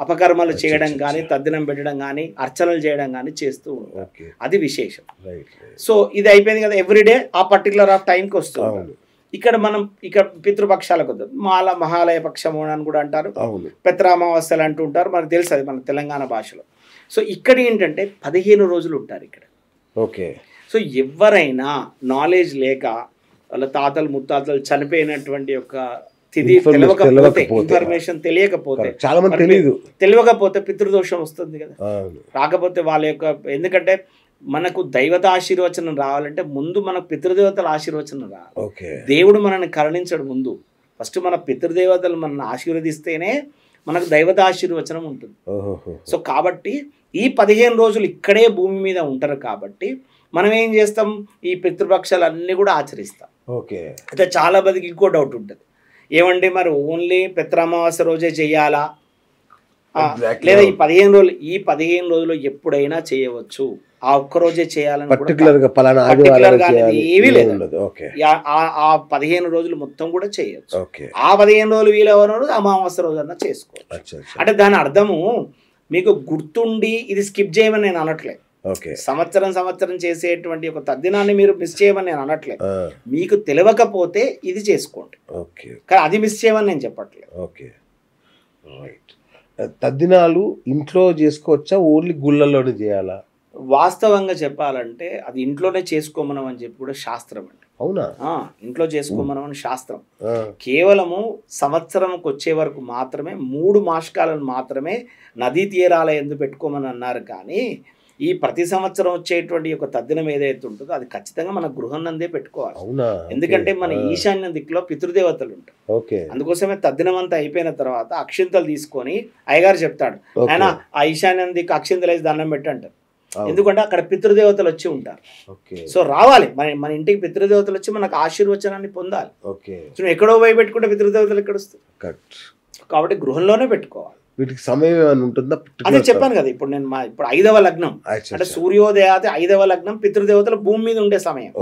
అపకర్మలు చేయడం కానీ, తద్దినం పెట్టడం కానీ, అర్చనలు చేయడం కానీ చేస్తూ ఉంటారు. అది విశేషం. సో ఇది అయిపోయింది కదా, ఎవ్రీడే ఆ పర్టికులర్ ఆఫ్ టైంకి వస్తుంది. ఇక్కడ మనం పితృపక్షాలకు మహాలయ పక్షము అని కూడా అంటారు, పిత్రామావాస్యలు అంటూ ఉంటారు, మనకు తెలుసు అది మన తెలంగాణ భాషలో. సో ఇక్కడ ఏంటంటే 15 రోజులు ఉంటారు ఇక్కడ. ఓకే. సో ఎవరైనా నాలెడ్జ్ లేక వాళ్ళ తాతలు ముత్తాతలు చనిపోయినటువంటి యొక్క తిథి తెలియకపోతే, ఇన్ఫర్మేషన్ తెలియకపోతే, చాలా మంది తెలియకపోతే పితృదోషం వస్తుంది కదా. రాకపోతే వాళ్ళ యొక్క, ఎందుకంటే మనకు దైవత ఆశీర్వచనం రావాలంటే ముందు మనకు పితృదేవతల ఆశీర్వచనం రావాలి. దేవుడు మనల్ని కరుణించడు ముందు, ఫస్ట్ మన పితృదేవతలు మనల్ని ఆశీర్వదిస్తేనే మనకు దైవత ఆశీర్వచనం ఉంటుంది. సో కాబట్టి ఈ 15 రోజులు ఇక్కడే భూమి మీద ఉంటారు కాబట్టి మనం ఏం చేస్తాం, ఈ పితృపక్షాలన్నీ కూడా ఆచరిస్తాం. అయితే చాలా మందికి ఇంకో డౌట్ ఉంటుంది, ఏమండి మరి ఓన్లీ పితృఅమావాస్య రోజే చెయ్యాలా, లేదా ఈ 15 రోజులు ఎప్పుడైనా చేయవచ్చు, ఆ ఒక్కరోజే చేయాలని ఏమీ లేదు. ఆ 15 రోజులు మొత్తం కూడా చేయొచ్చు. ఆ 15 రోజులు వీలవన రోజు అమావాస్య రోజు అన్నా చేసుకోవచ్చు. అంటే దాని అర్థము మీకు గుర్తుండి ఇది స్కిప్ చేయమని నేను అనట్లేదు. సంవత్సరం చేసేటువంటి ఒక తద్దినాన్ని మీరు మిస్ చేయమని నేను అనట్లేదు. మీకు తెలియకపోతే ఇది చేసుకోండి, కానీ అది మిస్ చేయమని నేను చెప్పట్లేదు. తద్దినాలు ఇంట్లో చేసుకోవచ్చా, ఓన్లీ గుళ్ళలోనే చేయాలా? వాస్తవంగా చెప్పాలంటే అది ఇంట్లోనే చేసుకోమనం అని చెప్పి కూడా శాస్త్రం అండి. అవునా? ఇంట్లో చేసుకోమనం అని శాస్త్రం. కేవలము సంవత్సరంకి వచ్చే వరకు మాత్రమే 3 మాసకాలను మాత్రమే నదీ తీరాల ఎందు పెట్టుకోమని అన్నారు. కానీ ఈ ప్రతి సంవత్సరం వచ్చేటువంటి ఒక తద్దినం ఏదైతే ఉంటుందో అది ఖచ్చితంగా మన గృహం నందే పెట్టుకోవాలి. ఎందుకంటే మన ఈశాన్య దిక్కులో పితృదేవతలు ఉంటాయి. అందుకోసమే తద్దినం అంతా అయిపోయిన తర్వాత అక్షింతలు తీసుకొని అయ్యగారు చెప్తాడు, ఆయన ఆ ఈశాన్యం దిక్కు అక్షింతలు వేసి దండం పెట్టి అంటారు. ఎందుకంటే అక్కడ పితృదేవతలు వచ్చి ఉంటారు. సో రావాలి మన ఇంటికి పితృదేవతలు వచ్చి మనకు ఆశీర్వచనాన్ని పొందాలి. ఎక్కడో పోయి పెట్టుకుంటే పితృదేవతలు ఎక్కడ వస్తాయి? కాబట్టి గృహంలోనే పెట్టుకోవాలి. వీటికి సమయం ఏమైనా ఉంటుందా? అదే చెప్పాను కదా, ఇప్పుడు నేను ఇప్పుడు 5వ లగ్నం అంటే సూర్యోదయాది 5వ లగ్నం పితృదేవతలు భూమి మీద ఉండే సమయం.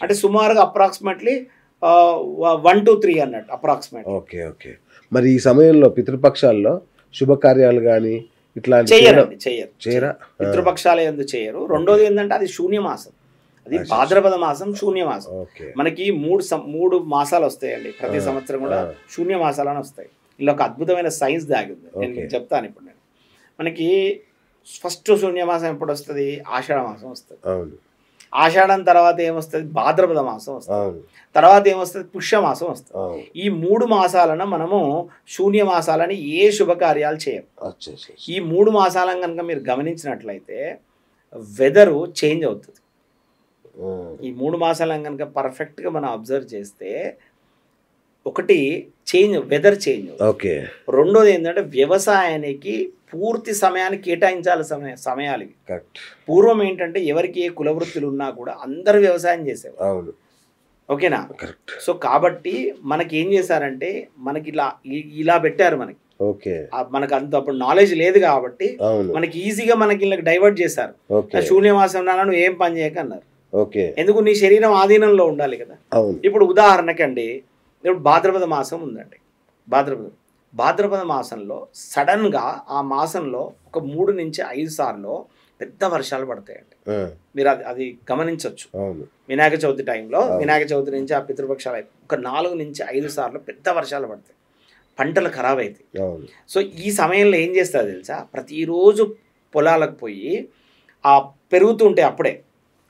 అంటే సుమారుగా అప్రాక్సిమేట్లీ 1 to 3 అన్నట్టు అప్రాక్సిమేట్. మరి ఈ సమయంలో పితృపక్షాల్లో శుభకార్యాలు కానీ ఇట్లా చేయరు. పితృపక్షాలు ఎందుకు చేయరు? రెండోది ఏంటంటే అది శూన్యమాసం, అది భాద్రపద మాసం, శూన్యమాసం. మనకి 3 మాసాలు వస్తాయండి ప్రతి సంవత్సరం కూడా, శూన్య మాసాలని వస్తాయి. ఇలా ఒక అద్భుతమైన సైన్స్ దాగింది, నేను చెప్తాను ఇప్పుడు. నేను మనకి ఫస్ట్ శూన్యమాసం ఎప్పుడు వస్తుంది? ఆషాఢ మాసం వస్తుంది. ఆషాఢం తర్వాత ఏమొస్తుంది? భాద్రపద మాసం వస్తుంది. తర్వాత ఏమొస్తుంది? పుష్యమాసం వస్తుంది. ఈ 3 మాసాలను మనము శూన్య మాసాలని ఏ శుభకార్యాలు చేయము. ఈ 3 మాసాలను కనుక మీరు గమనించినట్లయితే వెదరు చేంజ్ అవుతుంది. ఈ 3 మాసాలను కనుక పర్ఫెక్ట్గా మనం అబ్జర్వ్ చేస్తే ఒకటి వెదర్ చేంజ్. రెండోది ఏంటంటే వ్యవసాయానికి పూర్తి సమయాన్ని కేటాయించాల్సిన సమయాలు ఇవి. పూర్వం ఏంటంటే ఎవరికి ఏ కులవృత్తులు ఉన్నా కూడా అందరూ వ్యవసాయం చేసేవారు. ఓకేనా? సో కాబట్టి మనకి ఏం చేశారంటే మనకి ఇలా పెట్టారు. మనకు అంత అప్పుడు నాలెడ్జ్ లేదు కాబట్టి మనకి ఈజీగా మనకి ఇలా డైవర్ట్ చేశారు. శూన్యమాసం నాన్న నువ్వు ఏం పని చేయక అన్నారు. ఎందుకు? నీ శరీరం ఆధీనంలో ఉండాలి కదా. ఇప్పుడు ఉదాహరణకండి, ఇప్పుడు భాద్రపద మాసం ఉందండి. భాద్రపద మాసంలో సడన్గా ఆ మాసంలో ఒక 3 నుంచి 5 సార్లు పెద్ద వర్షాలు పడతాయండి. మీరు అది గమనించవచ్చు. వినాయక చవితి టైంలో, వినాయక చవితి నుంచి ఆ పితృపక్షాలు ఒక 4 నుంచి 5 సార్లు పెద్ద వర్షాలు పడతాయి, పంటలు ఖరాబ్ అవుతాయి. సో ఈ సమయంలో ఏం చేస్తారు తెలుసా? ప్రతిరోజు పొలాలకు పోయి ఆ పెరుగుతుంటాయి అప్పుడే.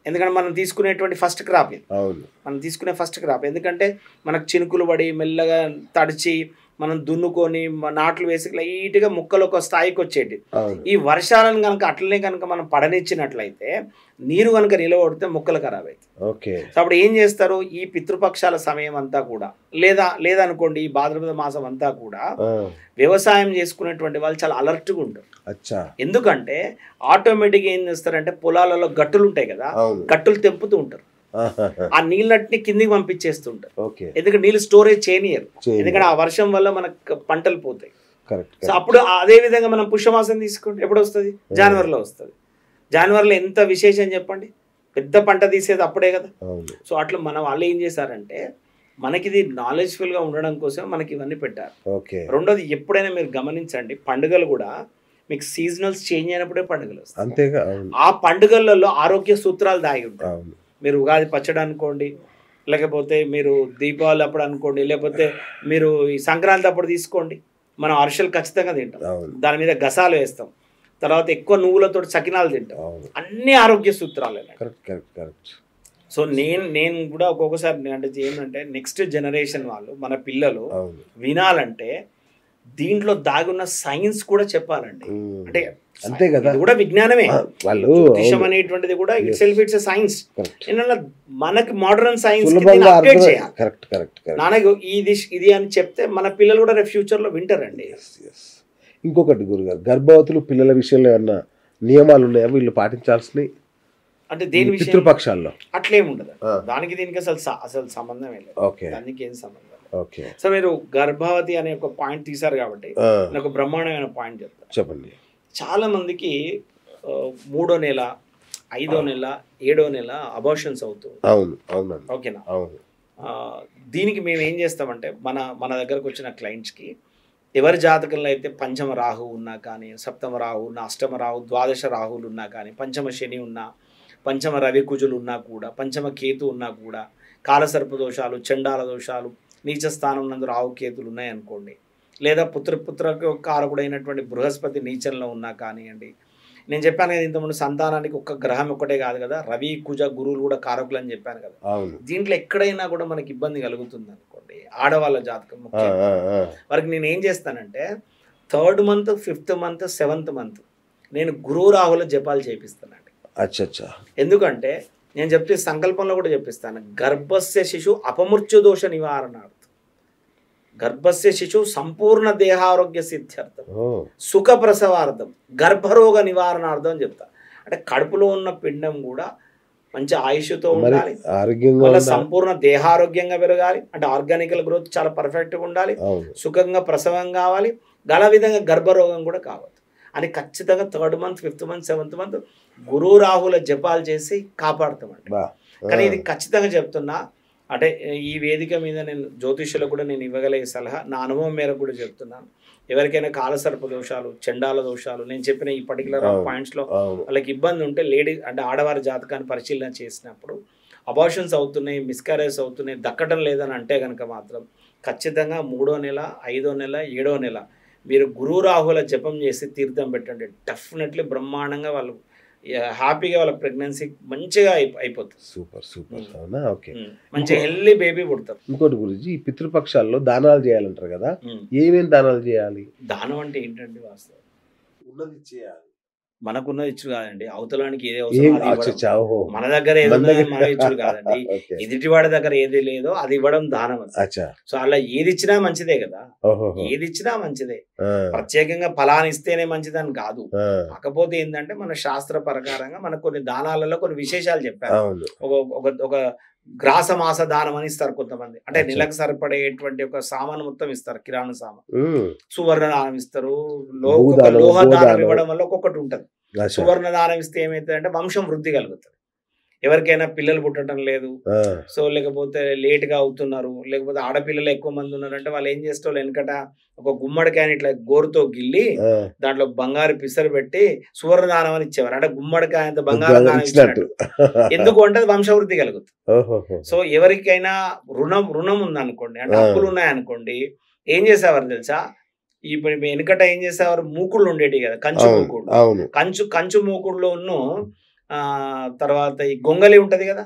ఎందుకంటే మనం తీసుకునేటువంటి ఫస్ట్ క్రాప్ ఇది, మనం తీసుకునే ఫస్ట్ క్రాప్. ఎందుకంటే మనకు చినుకులు పడి మెల్లగా తడిచి మనం దున్నుకొని నాట్లు వేసి లైట్గా ముక్కలు ఒక స్థాయికి వచ్చేటి. ఈ వర్షాలను కనుక అట్లనే కనుక మనం పడనిచ్చినట్లయితే, నీరు కనుక నిలబడితే మొక్కలు ఖరాబ్ అవుతాయి. సో అప్పుడు ఏం చేస్తారు? ఈ పితృపక్షాల సమయం అంతా కూడా లేదనుకోండి, ఈ భాద్రపద మాసం అంతా కూడా వ్యవసాయం చేసుకునేటువంటి వాళ్ళు చాలా అలర్ట్గా ఉంటారు. ఎందుకంటే ఆటోమేటిక్గా ఏం చేస్తారంటే పొలాలలో గట్టులు ఉంటాయి కదా, గట్టులు తెంపుతూ ఉంటారు. ఆ నీళ్ళని కిందికి పంపించేస్తుంటారు. ఎందుకంటే నీళ్ళు స్టోరేజ్ చేయనియరు, ఎందుకంటే ఆ వర్షం వల్ల మనకు పంటలు పోతాయి. సో అప్పుడు అదే విధంగా మనం పుష్యమాసం తీసుకోండి, ఎప్పుడు వస్తుంది? జనవరిలో వస్తుంది. జనవరిలో ఎంత విశేషం చెప్పండి, పెద్ద పంట తీసేది అప్పుడే కదా. సో అట్లా మన వాళ్ళు ఏం చేశారంటే మనకి ఇది నాలెడ్జ్ఫుల్ గా ఉండడం కోసం మనకి ఇవన్నీ పెట్టారు. ఓకే. రెండోది ఎప్పుడైనా మీరు గమనించండి, పండుగలు కూడా మీకు సీజనల్స్ చేంజ్ అయినప్పుడే పండుగలు వస్తాయి. అంతేగా. ఆ పండుగలలో ఆరోగ్య సూత్రాలు దాగి ఉంటాయి. అవును. మీరు ఉగాది పచ్చడి అనుకోండి, లేకపోతే మీరు దీపావళి అప్పుడు అనుకోండి, లేకపోతే మీరు ఈ సంక్రాంతి అప్పుడు తీసుకోండి, మనం అరిసెలు ఖచ్చితంగా తింటాం, దాని మీద గసాలు వేస్తాం, తర్వాత ఎక్కువ నువ్వులతో సకినాలు తింటాం, అన్ని ఆరోగ్య సూత్రాలే. సో నేను కూడా ఒక్కొక్కసారి అంటే ఏంటంటే నెక్స్ట్ జనరేషన్ వాళ్ళు మన పిల్లలు వినాలంటే దీంట్లో దాగున్న సైన్స్ కూడా చెప్పాలండి. అంటే అంతే కదా, కూడా విజ్ఞానమే, వాళ్ళు జ్యోతిషం అనేటువంటిది కూడా ఇట్ సెల్ఫ్ ఇట్స్ సైన్స్. మనకి మోడర్న్ సైన్స్ నాన్న ఇది అని చెప్తే మన పిల్లలు కూడా రేపు ఫ్యూచర్ లో వింటారండి. ఇంకొకటి గురుగారు, గర్భవతులు పిల్లల విషయంలో ఏమన్నా నియమాలు ఉన్నాయా వీళ్ళు పాటించాల్సినవి? అంటే దేని పితృపక్షాల్లో అట్లేముండదు, దానికి దీనికి అసలు సంబంధమే లేదు. దానికి ఏం సంబంధం. సో మీరు గర్భవతి అనే ఒక పాయింట్ తీశారు కాబట్టి నాకు బ్రహ్మాండమైన పాయింట్ చెప్తాను. చెప్పండి. చాలా మందికి 3వ నెల 5వ నెల 7వ నెల అబార్షన్స్ అవుతుంది. ఓకేనా? దీనికి మేము ఏం చేస్తామంటే మన దగ్గరకు వచ్చిన క్లయింట్స్కి ఎవరి జాతకంలో అయితే పంచమ రాహు ఉన్నా కానీ, సప్తమ రాహు ఉన్నా, అష్టమ రాహు, ద్వాదశ రాహువులు ఉన్నా కానీ, పంచమ శని ఉన్నా, పంచమ రవి కుజులు ఉన్నా కూడా, పంచమ కేతు ఉన్నా కూడా, కాలసర్ప దోషాలు, చండాల దోషాలు, నీచ స్థానం నందు రాహు కేతులు ఉన్నాయనుకోండి, లేదా పుత్రకు కారకుడైనటువంటి బృహస్పతి నీచంలో ఉన్నా కానివ్వండి. నేను చెప్పాను కదా ఇంతకుముందు సంతానానికి ఒక్క గ్రహం ఒక్కటే కాదు కదా, రవి కుజ గురువులు కూడా కారకులు అని చెప్పాను కదా. దీంట్లో ఎక్కడైనా కూడా మనకి ఇబ్బంది కలుగుతుంది అనుకోండి, ఆడవాళ్ళ జాతకం ముఖ్యంగా వారికి నేను ఏం చేస్తానంటే 3rd month 5th month 7th month నేను గురువు రాహుల జపాలు చేపిస్తానండి. ఎందుకంటే నేను చెప్తే సంకల్పంలో కూడా చెప్పిస్తాను, గర్భస్య శిశు అపమృత్యు దోష నివారణార్థం, గర్భస్య శిశు సంపూర్ణ దేహారోగ్య సిద్ధ్యర్థం, సుఖ ప్రసవార్థం, గర్భరోగ నివారణార్థం అని చెప్తా. అంటే కడుపులో ఉన్న పిండం కూడా మంచి ఆయుష్తో ఉండాలి, సంపూర్ణ దేహారోగ్యంగా పెరగాలి, అంటే ఆర్గానికల్ గ్రోత్ చాలా పర్ఫెక్ట్గా ఉండాలి, సుఖంగా ప్రసవం కావాలి, గల విధంగా గర్భరోగం కూడా కావాలి అని ఖచ్చితంగా 3rd month 5th month 7th month గురు రాహుల జపాలు చేసి కాపాడుతామండి. కానీ ఇది ఖచ్చితంగా చెప్తున్నా, అంటే ఈ వేదిక మీద నేను జ్యోతిష్యులకు కూడా నేను ఇవ్వగలిగే సలహా నా అనుభవం మేరకు కూడా చెప్తున్నాను. ఎవరికైనా కాలసర్ప దోషాలు, చండాల దోషాలు, నేను చెప్పిన ఈ పర్టికులర్ పాయింట్స్లో వాళ్ళకి ఇబ్బంది ఉంటే అంటే ఆడవారి జాతకాన్ని పరిశీలన చేసినప్పుడు అబార్షన్స్ అవుతున్నాయి, మిస్క్యారేజ్ అవుతున్నాయి, దక్కడం లేదని అంటే కనుక మాత్రం ఖచ్చితంగా 3వ నెల 5వ నెల 7వ నెల మీరు గురు రాహుల జపం చేసి తీర్థం పెట్టండి. డెఫినెట్లీ బ్రహ్మాండంగా వాళ్ళు హ్యాపీగా వాళ్ళ ప్రెగ్నెన్సీ మంచిగా అయిపోతుంది. సూపర్. మంచిగా హెల్దీ బేబీ పుడతారు. ఇంకోటి గురించి, ఈ పితృపక్షాల్లో దానాలు చేయాలంటారు కదా, ఏమేమి దానాలు చేయాలి? దానం అంటే ఏంటంటే వాస్తవం ఉన్నది చేయాలి, మనకున్నది ఇచ్చు కాదండి, అవతలానికి ఏది అవసరం మన దగ్గర ఏదో మన ఇచ్చుడు కాదండి, ఎదుటివాడి దగ్గర ఏది లేదో అది ఇవ్వడం దానం. సో అలా ఏది ఇచ్చినా మంచిదే కదా, ఏది ఇచ్చినా మంచిదే, ప్రత్యేకంగా ఫలాన్ని ఇస్తేనే మంచిదని కాదు. కాకపోతే ఏంటంటే మన శాస్త్ర ప్రకారంగా మనకు కొన్ని దానాలలో కొన్ని విశేషాలు చెప్పారు. ఒక గ్రాస మాస దానం అని ఇస్తారు కొంతమంది, అంటే నెలకు సరిపడేటువంటి ఒక సామాను మొత్తం ఇస్తారు, కిరాణా సామాన్. సువర్ణ దానం ఇస్తారు, లోహ దానం ఇవ్వడం వల్ల ఒక్కొక్కటి ఉంటది. సువర్ణ దానం ఇస్తే ఏమైతుందంటే వంశం వృద్ధి కలుగుతుంది. ఎవరికైనా పిల్లలు పుట్టడం లేదు, సో లేకపోతే లేట్గా అవుతున్నారు, లేకపోతే ఆడపిల్లలు ఎక్కువ మంది ఉన్నారంటే వాళ్ళు ఏం చేస్తారు, వెనకట ఒక గుమ్మడికాయని ఇట్లా గోరుతో గిల్లి దాంట్లో బంగారు పిసరు పెట్టి సువర్ణ దానం అని ఇచ్చేవారు. అంటే గుమ్మడికాయ అంత బంగారు దానం ఇచ్చినట్టు. ఎందుకు అంటే అది వంశవృద్ధి కలుగుతుంది. సో ఎవరికైనా రుణం ఉందనుకోండి, అంటే అప్పులు ఉన్నాయనుకోండి, ఏం చేసేవారు తెలుసా, ఇప్పుడు వెనకట ఏం చేసేవారు, మూకుళ్ళు ఉండేవి కదా, కంచు మూకుళ్ళు, కంచు మూకుళ్ళును తర్వాత ఈ గొంగలి ఉంటది కదా,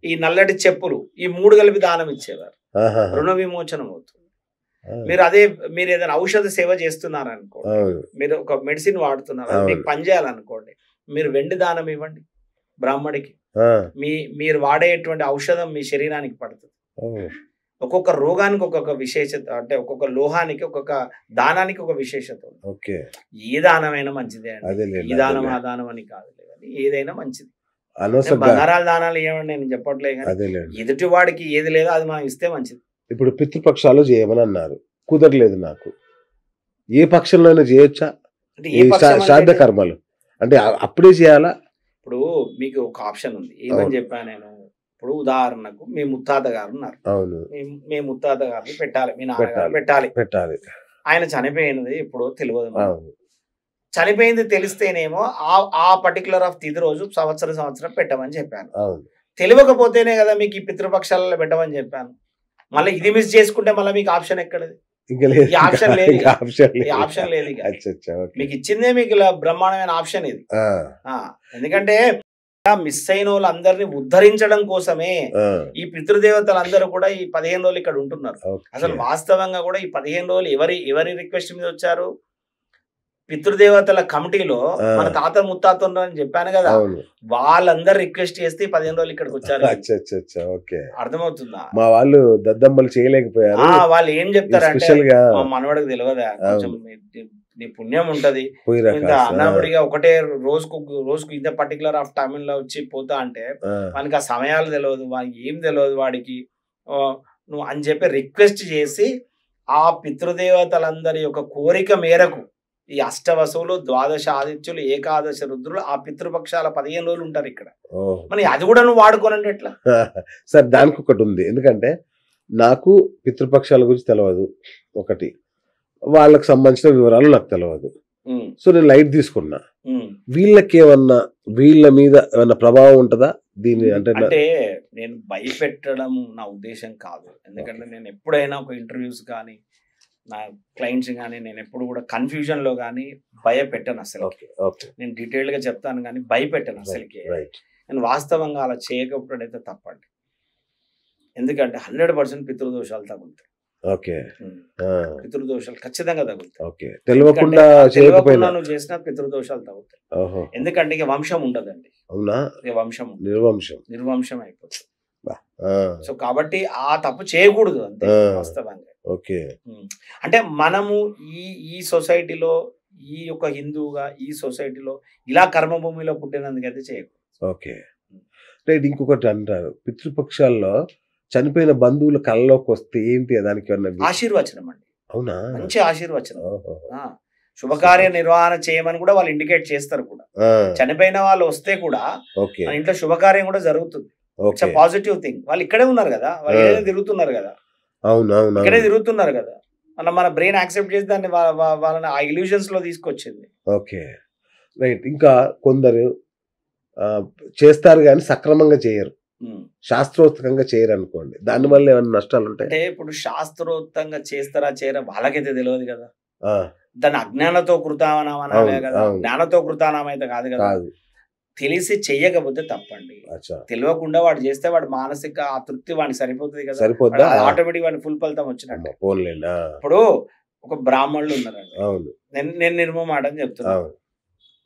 ఈ నల్లటి చెప్పులు, ఈ 3 కలిపి దానం ఇచ్చేవారు. రుణ విమోచనం అవుతుంది. మీరు ఏదైనా ఔషధ సేవ చేస్తున్నారనుకోండి, మీరు ఒక మెడిసిన్ వాడుతున్నారు, మీకు పని చేయాలనుకోండి, మీరు వెండి దానం ఇవ్వండి బ్రాహ్మడికి, మీరు వాడేటువంటి ఔషధం మీ శరీరానికి పడుతుంది. ఒక్కొక్క రోగానికి ఒక్కొక్క విశేషత, అంటే ఒక్కొక్క లోహానికి ఒక్కొక్క దానానికి ఒక విశేషత ఉంది. ఏ దానమైనా మంచిదే అండి, ఈ దానం ఆ దానం అని కాదు, ఏదైనా మంచిది. బంగారాల దానాలు ఏమని నేను చెప్పట్లే, కానీ ఎదుటి వాడికి ఏది లేదో అది మనం ఇస్తే మంచిది. ఇప్పుడు పితృపక్షాలు చేయమని అన్నారు, కుదరలేదు నాకు, ఏ పక్షంలో అయినా చేయొచ్చా? శ్రాద్ధ కర్మలు అంటే అప్పుడే చేయాలా? ఇప్పుడు మీకు ఒక ఆప్షన్ ఉంది, ఏమని చెప్పాను నేను, ఇప్పుడు ఉదాహరణకు మీ ముత్తాత గారు ఉన్నారు, అవును మీ ముత్తాత గారిని పెట్టాలి, మీ నాన్నగారు పెట్టాలి పెట్టాలి. పెట్టాలి ఆయన చనిపోయినది ఎప్పుడో తెలియదు మనకు. అవును చనిపోయింది తెలిస్తేనేమో ఆ పర్టికులర్ ఆఫ్ తిది రోజు సంవత్సరం పెట్టమని చెప్పాను. అవును తెలియకపోతేనే కదా మీకు ఈ పితృపక్షాలలో పెట్టమని చెప్పాను. మళ్ళీ ఇది మిస్ చేసుకుంటే మళ్ళీ మీకు ఆప్షన్ ఎక్కడది? ఇంకా లేదు, ఈ ఆప్షన్ లేదు ఇక. ఆప్షన్ ఈ లేదు. ఆప్షన్ లేదు ఇక. అచ్చా అచ్చా ఓకే మీకు ఇచ్చిందే మీకు ఇలా బ్రహ్మాండమైన ఆప్షన్ ఇది. ఎందుకంటే మిస్ అయిన వాళ్ళందరినీ ఉద్ధరించడం కోసమే ఈ పితృదేవతలందరూ కూడా ఈ 15 రోజులు ఇక్కడ ఉంటున్నారు. అసలు వాస్తవంగా కూడా ఈ 15 రోజులు ఎవరి రిక్వెస్ట్ మీద వచ్చారు? పితృదేవతల కమిటీలో మన తాత ముత్తాత ఉన్నారని చెప్పాను కదా, వాళ్ళందరూ రిక్వెస్ట్ చేస్తే 15 రోజులు ఇక్కడికి వచ్చారు. అర్థమవుతుందా? మా వాళ్ళు దద్దమ్మలు చేయలేకపోయారు. వాళ్ళు ఏం చెప్తారంటే మా మనవడికి తెలియదా, కొంచెం నీ పుణ్యం ఉంటది, ఇంత అన్నబడిగా ఒకటే రోజుకు ఇంత పర్టికులర్ ఆఫ్ టైమ్ లో వచ్చి పోతా అంటే వానికి ఆ సమయాలు తెలియదు, వానికి ఏం తెలియదు వాడికి నువ్వు అని చెప్పి రిక్వెస్ట్ చేసి ఆ పితృదేవతలందరి యొక్క కోరిక మేరకు ఈ అష్టవసువులు, ద్వాదశ ఆదిత్యులు, ఏకాదశ రుద్రులు ఆ పితృపక్షాల 15 రోజులు ఉంటారు ఇక్కడ. మరి అది కూడా నువ్వు వాడుకోనండి ఎట్లా? సార్ దానికి ఒకటి ఉంది, ఎందుకంటే నాకు పితృపక్షాల గురించి తెలియదు, ఒకటి వాళ్ళకి సంబంధించిన వివరాలు నాకు తెలియదు. సో నేను లైట్ తీసుకున్నా. వీళ్ళకేమన్నా వీళ్ళ మీద ఏమన్నా ప్రభావం ఉంటుందా దీన్ని? అంటే నేను భయపెట్టడం నా ఉద్దేశం కాదు. ఎందుకంటే నేను ఎప్పుడైనా ఒక ఇంటర్వ్యూస్ కానీ నా క్లయింట్స్ కానీ నేను ఎప్పుడు కూడా కన్ఫ్యూజన్ లో కానీ భయపెట్టాను అసలు. నేను డీటెయిల్ గా చెప్తాను కానీ భయపెట్టాను అసలుకి. నేను వాస్తవంగా అలా చేయకపోవడైతే తప్పండి. ఎందుకంటే 100% పితృదోషాలు తగులుతాయి. పితృదోషాలు ఖచ్చితంగా తగులుతాయి. తెలియకుండా నువ్వు చేసిన పితృదోషాలు తగులుతాయి. ఎందుకంటే ఇక వంశం ఉండదండి. ఇక వంశం నిర్వంశం అయిపోతుంది. సో కాబట్టి ఆ తప్పు చేయకూడదు అంతే వాస్తవంగా. అంటే మనము ఈ సొసైటీలో ఈ యొక్క హిందువుగా ఈ సొసైటీలో ఇలా కర్మభూమిలో పుట్టినందుకైతే చేయకూడదు. ఇంకొకటి అంటారు, పితృపక్షాల్లో చనిపోయిన బంధువుల కళ్ళలోకి వస్తే ఏంటి దానికి ఆశీర్వచనం అండి. అవునా? మంచి ఆశీర్వచనం. శుభకార్య నిర్వహణ చేయమని కూడా వాళ్ళు ఇండికేట్ చేస్తారు కూడా. చనిపోయిన వాళ్ళు వస్తే కూడా మన ఇంట్లో శుభకార్యం కూడా జరుగుతుంది. Positive thing. వాళ్ళు ఇక్కడే ఉన్నారు కదా, వాళ్ళు ఇక్కడే తిరుగుతున్నారు కదా, ఇక్కడే తిరుగుతున్నారు కదా, మన బ్రెయిన్ యాక్సెప్ట్ చేసి దాన్ని వాళ్ళని ఆ ఇల్యూజన్స్ లో తీసుకొచ్చింది. Okay right. ఇంకా కొందరు చేస్తారు కానీ సక్రమంగా చేయరు, శాస్త్రోక్తంగా చేయరు అనుకోండి, దానివల్ల ఏమైనా నష్టాలు ఉంటాయి? అంటే ఇప్పుడు శాస్త్రోక్తంగా చేస్తారా చేయరా వాళ్ళకైతే తెలియదు కదా, దాన్ని అజ్ఞానతో కృతానామా అనాలే కదా, జ్ఞానతో కృతానామా అయితే కాదు కదా. తెలిసి చెయ్యకపోతే తప్పండి. తెలియకుండా వాడు చేస్తే వాడు మానసిక ఆ తృప్తి వాడికి సరిపోతుంది కదా, ఆటోమేటిక్ వాడిని ఫుల్ ఫలితం వచ్చినట్టు. ఇప్పుడు ఒక బ్రాహ్మణులు ఉన్నారండి, నేను నిర్మమాట అని చెప్తున్నాను.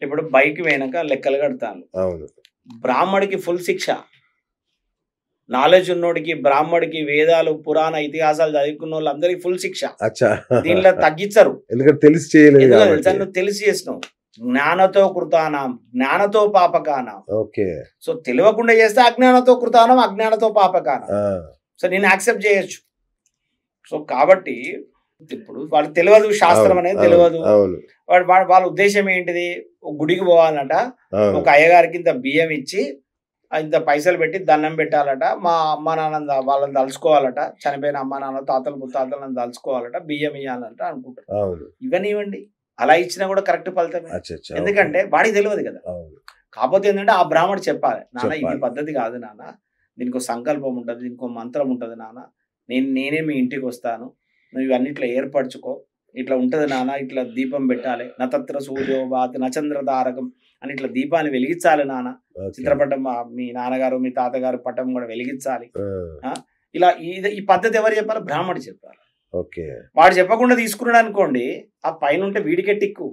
ఇప్పుడు బైక్ పోయినాక లెక్కలు కడతాను, బ్రాహ్మడికి ఫుల్ శిక్ష, నాలెడ్జ్ ఉన్నోడికి బ్రాహ్మడికి వేదాలు పురాణ ఇతిహాసాలు చదువుకున్న వాళ్ళు అందరికి ఫుల్ శిక్ష. దీనిలో తగ్గించరు, ఎందుకంటే తెలిసి చేయలేదు, నువ్వు తెలిసి చేసినావు. జ్ఞానతో కృతానం జ్ఞానతో పాపకానం. సో తెలియకుండా చేస్తే అజ్ఞానతో కృతానం అజ్ఞానతో పాపకానం. సో నేను యాక్సెప్ట్ చేయొచ్చు. సో కాబట్టి ఇప్పుడు వాళ్ళకి తెలియదు, శాస్త్రం అనేది తెలియదు. వాళ్ళ ఉద్దేశం ఏంటిది, గుడికి పోవాలట, ఒక అయ్యగారికి ఇంత బియ్యం ఇచ్చి ఇంత పైసలు పెట్టి దండం పెట్టాలట, మా అమ్మ నాన్న వాళ్ళని తలుచుకోవాలట, చనిపోయిన అమ్మ నాన్న తాతలు ముత్తాతలను తలుచుకోవాలట, బియ్యం ఇవ్వాలంట అనుకుంటారు. ఇవన్నీ ఇవ్వండి, అలా ఇచ్చినా కూడా కరెక్ట్ ఫలితమే. ఎందుకంటే వాడికి తెలియదు కదా. కాకపోతే ఏంటంటే ఆ బ్రాహ్మడు చెప్పాలి, నాన్న ఇది పద్ధతి కాదు నాన్న, దీనికి ఒక సంకల్పం ఉంటుంది, దీనికి ఒక మంత్రం ఉంటుంది నాన్న, నేనే మీ ఇంటికి వస్తాను, నువ్వు ఇవన్నీ ఇట్లా ఏర్పరచుకో, ఇట్లా ఉంటుంది నాన్న, ఇట్లా దీపం పెట్టాలి, నతత్ర సూర్యోభాతి నచంద్ర తారకం అని ఇట్లా దీపాన్ని వెలిగించాలి నాన్న, చిత్రపటం మీ నాన్నగారు మీ తాతగారు పటం కూడా వెలిగించాలి. ఇలా ఈ పద్ధతి ఎవరు చెప్పాలి? బ్రాహ్మడు చెప్పాలి. వాడు చెప్పకుండా తీసుకున్నాడు అనుకోండి, ఆ పైన ఉంటే వీడికే టిక్కు,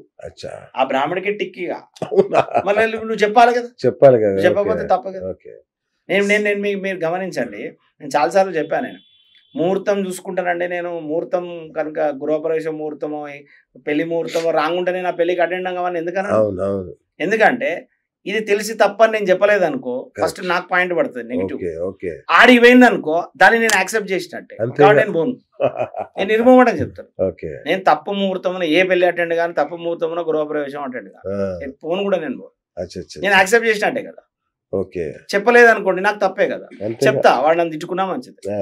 ఆ బ్రాహ్మడికే టిక్కిగా, మళ్ళీ నువ్వు చెప్పాలి కదా, చెప్పకపోతే తప్ప కదా. నేను మీరు గమనించండి, నేను చాలాసార్లు చెప్పాను, నేను ముహూర్తం చూసుకుంటానండి. నేను ముహూర్తం కనుక గృహప్రవేశం ముహూర్తమో పెళ్లి ముహూర్తమో రాంగుంటే నేను ఆ పెళ్లికి అటెండ్ అవ్వని ఎందుకన్నా, ఎందుకంటే ఇది తెలిసి తప్పని నేను చెప్పలేదు అనుకో, ఫస్ట్ నాకు పాయింట్ పడుతుంది నెగిటివ్. ఆడి పోయింది అనుకో, దాన్ని నేను యాక్సెప్ట్ చేసినట్టే, నేను పోను, నేను నిర్మూలన చెప్తాను. నేను తప్పు ముహూర్తమున ఏ పెళ్లి అటెండ్ కానీ, తప్పు ముహూర్తమున గృహప్రవేశం అటెండ్ కానీ నేను పోను కూడా, నేను పోను, నేను యాక్సెప్ట్ చేసినట్టే కదా. ఓకే. చెప్పలేదు అనుకోండి నాకు తప్పే కదా, అంతేగా. చెప్తా వాడు నన్ను తిట్టుకున్నా మంచిది. ఆ!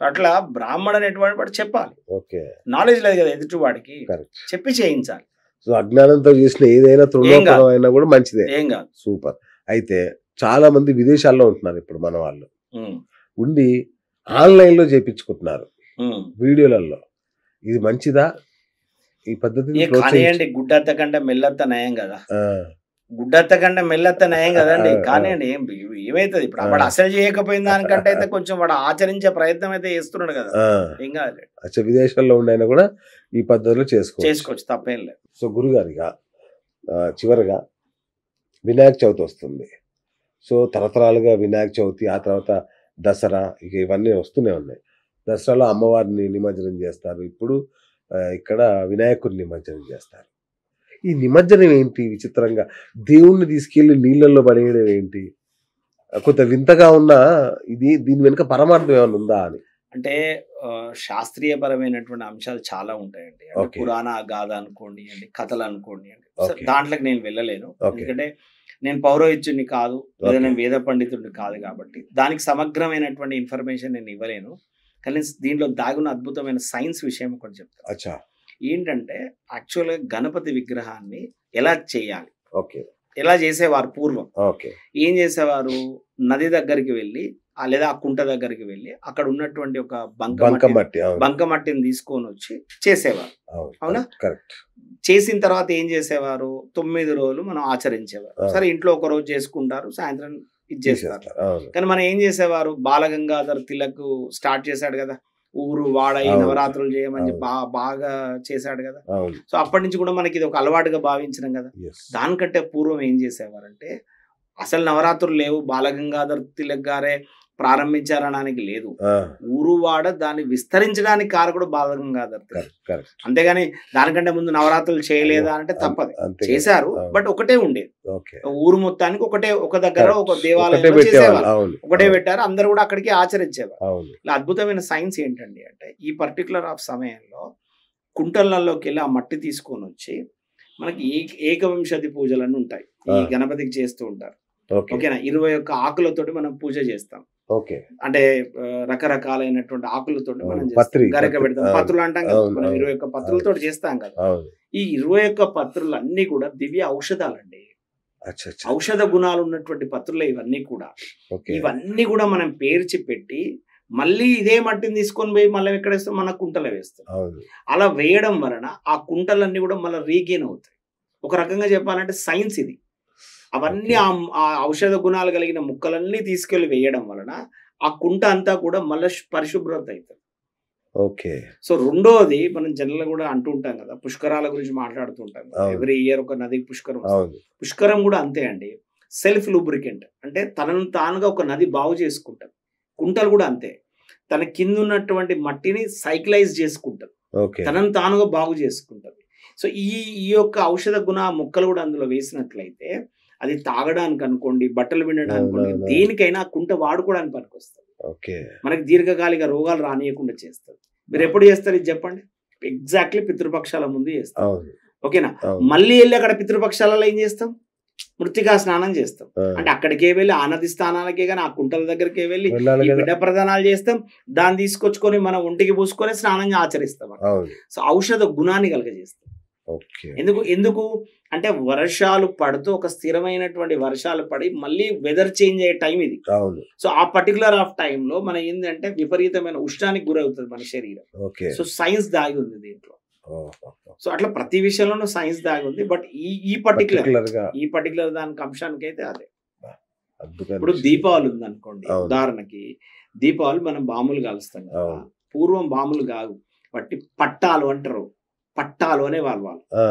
అట్లా బ్రాహ్మణ అనేటువంటి వాడు చెప్పాలి, ఓకే. నాలెడ్జ్ లేదు కదా ఎదుటి వాడికి, కరెక్ట్. చెప్పి చేయించాలి. సో అజ్ఞానంతో చేసిన ఏదైనా ఏం తృణోపరం కాదు, అయినా కూడా మంచిదే. ఏం కాదు. సూపర్. అయితే చాలా మంది విదేశాల్లో ఉంటున్నారు ఇప్పుడు మన వాళ్ళు. ఉమ్, ఉండి ఆన్‌లైన్‌లో చేపించుకుంటున్నారు ఉమ్. వీడియోలలో. ఇది మంచిదా? ఈ పద్ధతిని కానివ్వండి, ప్రోత్సహించు. గుడ్డత్త కంటే మెల్లత్త నయం కదా, ఆ! గుడ్డత్త కంటే మెల్లత్త నయం కదండి. ఆ! కానివ్వండి, ఏమైతుంది ఇప్పుడు, వాడు అసలు చేయకపోయిన దానికంటే అయితే కొంచెం వాడు ఆచరించే ప్రయత్నం అయితే చేస్తున్నాడు కదా, ఆ! ఏం కాదు, అచ్చా, విదేశాల్లో ఉండైనా కూడా ఈ పద్ధతిలో చేసుకోవచ్చు. చేసుకోవచ్చు, తప్పేం లేదు. సో గురుగారిగా చివరగా వినాయక చవితి వస్తుంది. సో తరతరాలుగా వినాయక చవితి, ఆ తర్వాత దసరా, ఇక ఇవన్నీ వస్తూనే ఉన్నాయి. దసరాలో అమ్మవారిని నిమజ్జనం చేస్తారు. ఇప్పుడు ఇక్కడ వినాయకుడిని నిమజ్జనం చేస్తారు. ఈ నిమజ్జనం ఏంటి విచిత్రంగా? దేవుణ్ణి తీసుకెళ్లి నీళ్ళల్లో పడేయడం ఏంటి? కొంత వింతగా ఉన్న ఇది, దీని వెనుక పరమార్థం ఏమైనా ఉందా అని. అంటే శాస్త్రీయపరమైనటువంటి అంశాలు చాలా ఉంటాయండి. అంటే ఓకే. పురాణ గాథ అనుకోండి అండి, కథలు అనుకోండి అండి, ఓకే. దాంట్లోకి నేను వెళ్ళలేను. ఓకే. ఎందుకంటే నేను పౌరోహిత్యుడిని కాదు, లేదా ఓకే. నేను వేద పండితుడిని కాదు, కాబట్టి దానికి సమగ్రమైనటువంటి ఇన్ఫర్మేషన్ నేను ఇవ్వలేను. కానీ దీంట్లో దాగున్న అద్భుతమైన సైన్స్ విషయం ఒకటి చెప్తాను. అచ్చా. ఏంటంటే యాక్చువల్గా గణపతి విగ్రహాన్ని ఎలా చేయాలి, ఓకే. ఎలా చేసేవారు పూర్వం. ఓకే. ఏం చేసేవారు, నది దగ్గరికి వెళ్ళి లేదా ఆ కుంట దగ్గరికి వెళ్ళి అక్కడ ఉన్నటువంటి ఒక బంకమట్టి, అవును. బంకమట్టిని తీసుకొని వచ్చి చేసేవారు. అవును. అవునా? కరెక్ట్. చేసిన తర్వాత ఏం చేసేవారు, 9 రోజులు మనం ఆచరించేవారు. ఆ. సరే, ఇంట్లో ఒక రోజు చేసుకుంటారు, సాయంత్రం ఇది చేస్తారు. తీసేస్తారు. అవును. కానీ మనం ఏం చేసేవారు, బాలగంగాధర్ తిలక్ స్టార్ట్ చేశాడు కదా, ఊరు వాడ ఈ అవును. నవరాత్రులు చేయమని చెప్పి అవును. బాగా చేశాడు కదా. అవును. సో అప్పటి నుంచి కూడా మనకి ఇది ఒక అలవాటుగా భావించినాం కదా. Yes. దానికంటే పూర్వం ఏం చేసేవారంటే, అసలు నవరాత్రులు లేవు, బాలగంగాధర్ తిలక్ గారే ప్రారంభించారనడానికి లేదు, ఆ, ఊరు వాడ దాన్ని విస్తరించడానికి కారకుడు బాలగంగాధర్ తిలక్. కరెక్ట్. కరెక్ట్. అంతేగాని దానికంటే ముందు నవరాత్రులు చేయలేదా అంటే తప్పదు, అంతే. చేశారు. అవును. బట్ ఒకటే ఉండేది, ఓకే. ఊరు మొత్తానికి ఒక దగ్గర Correct. ఒక ఒకటే దేవాలయంలో పెట్టేవాళ్ళు. చేసేవారు, అవును. ఒకటే అవును. పెట్టారు, అందరు కూడా అక్కడికి ఆచరించేవారు. అవును. ఇలా అద్భుతమైన సైన్స్ ఏంటండి అంటే, ఈ పర్టికులర్ ఆఫ్ సమయంలో కుంటలలోకి వెళ్ళి ఆ మట్టి తీసుకొని వచ్చి మనకి ఏకవింశతి పూజలన్నీ ఉంటాయి, ఈ ఆ. గణపతికి చేస్తూ ఉంటారు. ఓకే. ఓకేనా, 21 ఆకులతోటి మనం పూజ చేస్తాం. ఓకే. అంటే రకరకాలైనటువంటి ఆకులతోటి మనం అవును. చేస్తాం. పత్రి, గరిక పత్రి. పెడతాం, అవును. పత్రులు అంటాం కదా, అవును. మనం అవును. 21 పత్రులతోటి చేస్తాం కదా. అవును. ఈ 21 పత్రులు అన్ని కూడా దివ్య ఔషధాలండి, అచ్చా. అచ్చా. ఔషధ గుణాలు ఉన్నటువంటి పత్రులు ఇవన్నీ కూడా. ఓకే. ఇవన్నీ కూడా మనం పేర్చి పెట్టి మళ్ళీ ఇదే మట్టిని తీసుకొని పోయి మళ్ళీ ఎక్కడ వేస్తాం, మన కుంటలో వేస్తాం. అవును. అలా వేయడం వలన ఆ కుంటలన్నీ కూడా మళ్ళీ రీగెయిన్ అవుతాయి. ఒక రకంగా చెప్పాలంటే సైన్స్ ఇది. అవన్నీ ఆ ఔషధ గుణాలు కలిగిన ముక్కలన్నీ తీసుకెళ్లి వేయడం వలన ఆ కుంట అంతా కూడా మళ్ళీ పరిశుభ్రత అవుతుంది. ఓకే. సో రెండోది, మనం జనరల్ కూడా అంటూ ఉంటాం కదా, పుష్కరాల గురించి మాట్లాడుతూ ఉంటాం కదా, అవును. ఎవ్రీ ఇయర్ ఒక నదికి పుష్కరం వస్తుంది. అవును. పుష్కరం కూడా అంతే అండి, సెల్ఫ్ లూబ్రికెంట్. అంటే తనను తానుగా ఒక నది బాగు చేసుకుంటారు. కుంటలు కూడా అంతే, తన కింద ఉన్నటువంటి మట్టిని సైక్లైజ్ చేసుకుంటారు, ఓకే. తనను తానుగా బాగు చేసుకుంటుంది. సో ఈ యొక్క ఔషధ గుణ ముక్కలు కూడా అందులో వేసినట్లయితే అది తాగడానికి అనుకోండి, బట్టలు పిండడానికి అనుకోండి, దేనికైనా కుంట వాడుకోవడానికి పనికొస్తుంది. ఓకే. మనకి దీర్ఘకాలిక రోగాలు రానియకుండా చేస్తుంది. మీరు ఎప్పుడు చేస్తారు ఇది చెప్పండి? ఎగ్జాక్ట్లీ పితృపక్షాల ముందు చేస్తాం. అవును. ఓకేనా? అవును. మళ్ళీ వెళ్ళి అక్కడ పితృపక్షాలలో ఏం చేస్తాం, మృత్తికా స్నానం చేస్తాం. ఆ. అంటే అక్కడికే వెళ్ళి ఆ నది స్థానాలకే కానీ ఆ కుంటల దగ్గరికే వెళ్ళి వెళ్ళాలి ఈ కదా. బిడ్డ ప్రదానాలు చేస్తాం, దాన్ని తీసుకొచ్చుకొని మన ఒంటికి పూసుకొని స్నానం ఆచరిస్తాం. అవును. సో ఔషధ గుణాన్ని కలగజేస్తాం. ఓకే. ఎందుకు అంటే వర్షాలు పడుతూ ఒక స్థిరమైనటువంటి వర్షాలు పడి మళ్ళీ వెదర్ చేంజ్ అయ్యే టైం ఇది. అవును. సో ఆ పర్టికులర్ ఆఫ్ టైంలో మన ఏంటంటే విపరీతమైన ఉష్ణానికి గురవుతుంది మన శరీరం. ఓకే. సో సైన్స్ దాగి ఉంది దీంట్లో. ఓహో. సో అట్లా ప్రతి విషయంలోనూ సైన్స్ దాగి ఉంది. బట్ ఈ పర్టికులర్ పర్టికులర్గా దానికి అంశానికి అయితే అదే. అద్భుతమైన ఇప్పుడు విషయం. దీపావళి ఉంది అనుకోండి, అవును. ఉదాహరణకి దీపావళి మనం బాంబులు కాలుస్తాం కదా. అవును. పూర్వం బాంబులు కాదు, బట్టి పట్టాలు అంటారు, పట్టాలు అనే వాళ్ళు ఆ,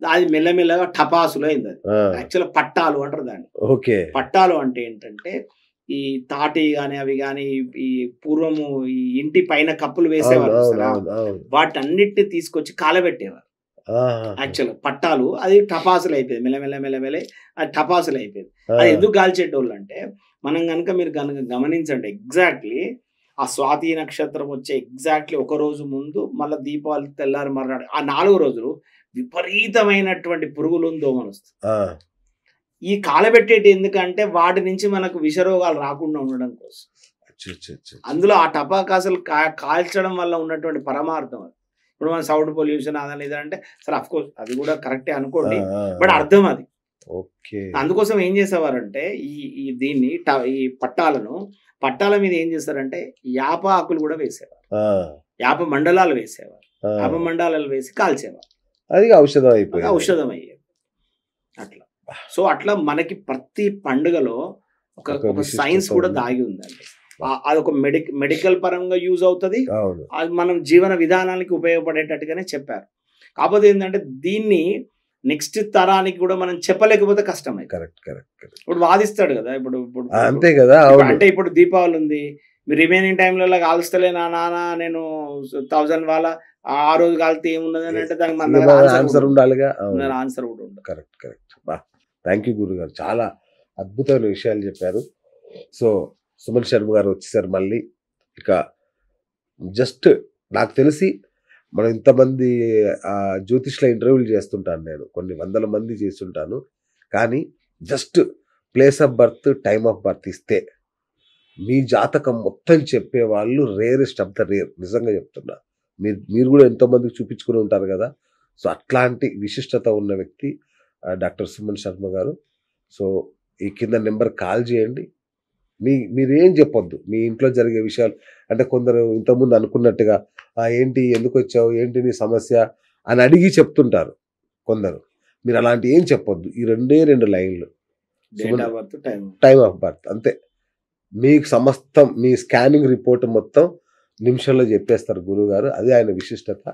అది మెల్లమెల్లగా టపాసులు అయింది. అది ఆ, యాక్చువల్ పట్టాలు అంటారు దాన్ని. ఓకే. పట్టాలు అంటే ఏంటంటే ఈ తాటి గాని అవి గాని ఈ పూర్వము ఈ ఇంటి పైన కప్పులు అవును. వేసేవారు అవును. చూసారా? అవును. అవును. వాటన్నిటిని తీసుకొచ్చి కాలబెట్టేవారు. ఆహా. యాక్చువల్ పట్టాలు అది టపాసులు అయిపోయింది, మెల్లమెల్ల అది టపాసులు అయిపోయింది. ఆ, అది ఎందుకు కాల్చేటోళ్ళు అంటే, మనం కనుక మీరు కనుక గమనించండి, ఎగ్జాక్ట్లీ ఆ స్వాతి నక్షత్రం వచ్చే ఎగ్జాక్ట్లీ ఒక రోజు ముందు మళ్ళీ దీపావళి తెల్లారి మర్నాడు ఆ 4 రోజులు విపరీతమైనటువంటి పురుగులు దోమలు వస్తాయి. ఆ, ఈ కాలబెట్టేటి ఎందుకంటే వాటి నుంచి మనకు విషరోగాలు రాకుండా ఉండడం కోసం. అందులో ఆ టపాకాసులు కాల్చడం వల్ల ఉన్నటువంటి పరమార్థం అది. ఇప్పుడు మన సౌండ్ పొల్యూషన్ అదని ఇదంటే సరే అఫ్ కోర్స్ అది కూడా కరెక్టే అనుకోండి, బట్ అర్థం అది. అందుకోసం ఏం చేసేవారంటే ఈ దీన్ని ఈ పట్టాల మీద ఏం చేస్తారంటే యాప ఆకులు కూడా వేసేవారు, యాప మండలాలు వేసేవారు, యాప మండలాలు వేసి కాల్చేవారు. అది ఔషధం అయిపోయింది, ఔషధం అయ్యేది అట్లా. సో అట్లా మనకి ప్రతి పండుగలో ఒక సైన్స్ కూడా దాగి ఉందండి. అదొక మెడికల్ పరంగా యూజ్ అవుతుంది, అది మనం జీవన విధానానికి ఉపయోగపడేటట్టుగానే చెప్పారు. కాకపోతే ఏంటంటే దీన్ని నెక్స్ట్ తరానికి కూడా మనం చెప్పలేకపోతే కష్టమే. ఇప్పుడు వాదిస్తాడు కదా, ఇప్పుడు అంతే కదా. అంటే ఇప్పుడు దీపావళి ఉంది, మీరు రిమైనింగ్ టైంలో కాలుస్తలే నాన్న, నేను 1000 వాళ్ళ ఆ రోజు కాలితే ఏమున్నది అని అంటే దానికి మన ఆన్సర్ ఉండాలిగా, ఆన్సర్ కూడా ఉండాలి. కరెక్ట్. థ్యాంక్ యూ గురుగారు, చాలా అద్భుతమైన విషయాలు చెప్పారు. సో సుమన్ శర్మ గారు వచ్చేసారు మళ్ళీ. ఇక జస్ట్ నాకు తెలిసి మనం ఇంతమంది జ్యోతిష్ల ఇంటర్వ్యూలు చేస్తుంటాను, నేను కొన్ని వందల మంది చేస్తుంటాను, కానీ just place of birth, time of birth ఇస్తే మీ జాతకం మొత్తం చెప్పేవాళ్ళు రేరెస్ట్ ఆఫ్ ద రేర్. నిజంగా చెప్తున్నా, మీరు కూడా ఎంతోమందికి చూపించుకుని ఉంటారు కదా. సో అట్లాంటి విశిష్టత ఉన్న వ్యక్తి డాక్టర్ సుమన్ శర్మ గారు. సో ఈ కింద నెంబర్ కాల్ చేయండి. మీరేం చెప్పొద్దు, మీ ఇంట్లో జరిగే విషయాలు. అంటే కొందరు ఇంతకుముందు అనుకున్నట్టుగా ఏంటి, ఎందుకు వచ్చావు, ఏంటి నీ సమస్య అని అడిగి చెప్తుంటారు కొందరు. మీరు అలాంటి ఏం చెప్పొద్దు, ఈ 2 లైన్లు, టైమ్ ఆఫ్ బర్త్ అంతే. మీకు సమస్తం మీ స్కానింగ్ రిపోర్ట్ మొత్తం నిమిషంలో చెప్పేస్తారు గురువుగారు, అది ఆయన విశిష్టత.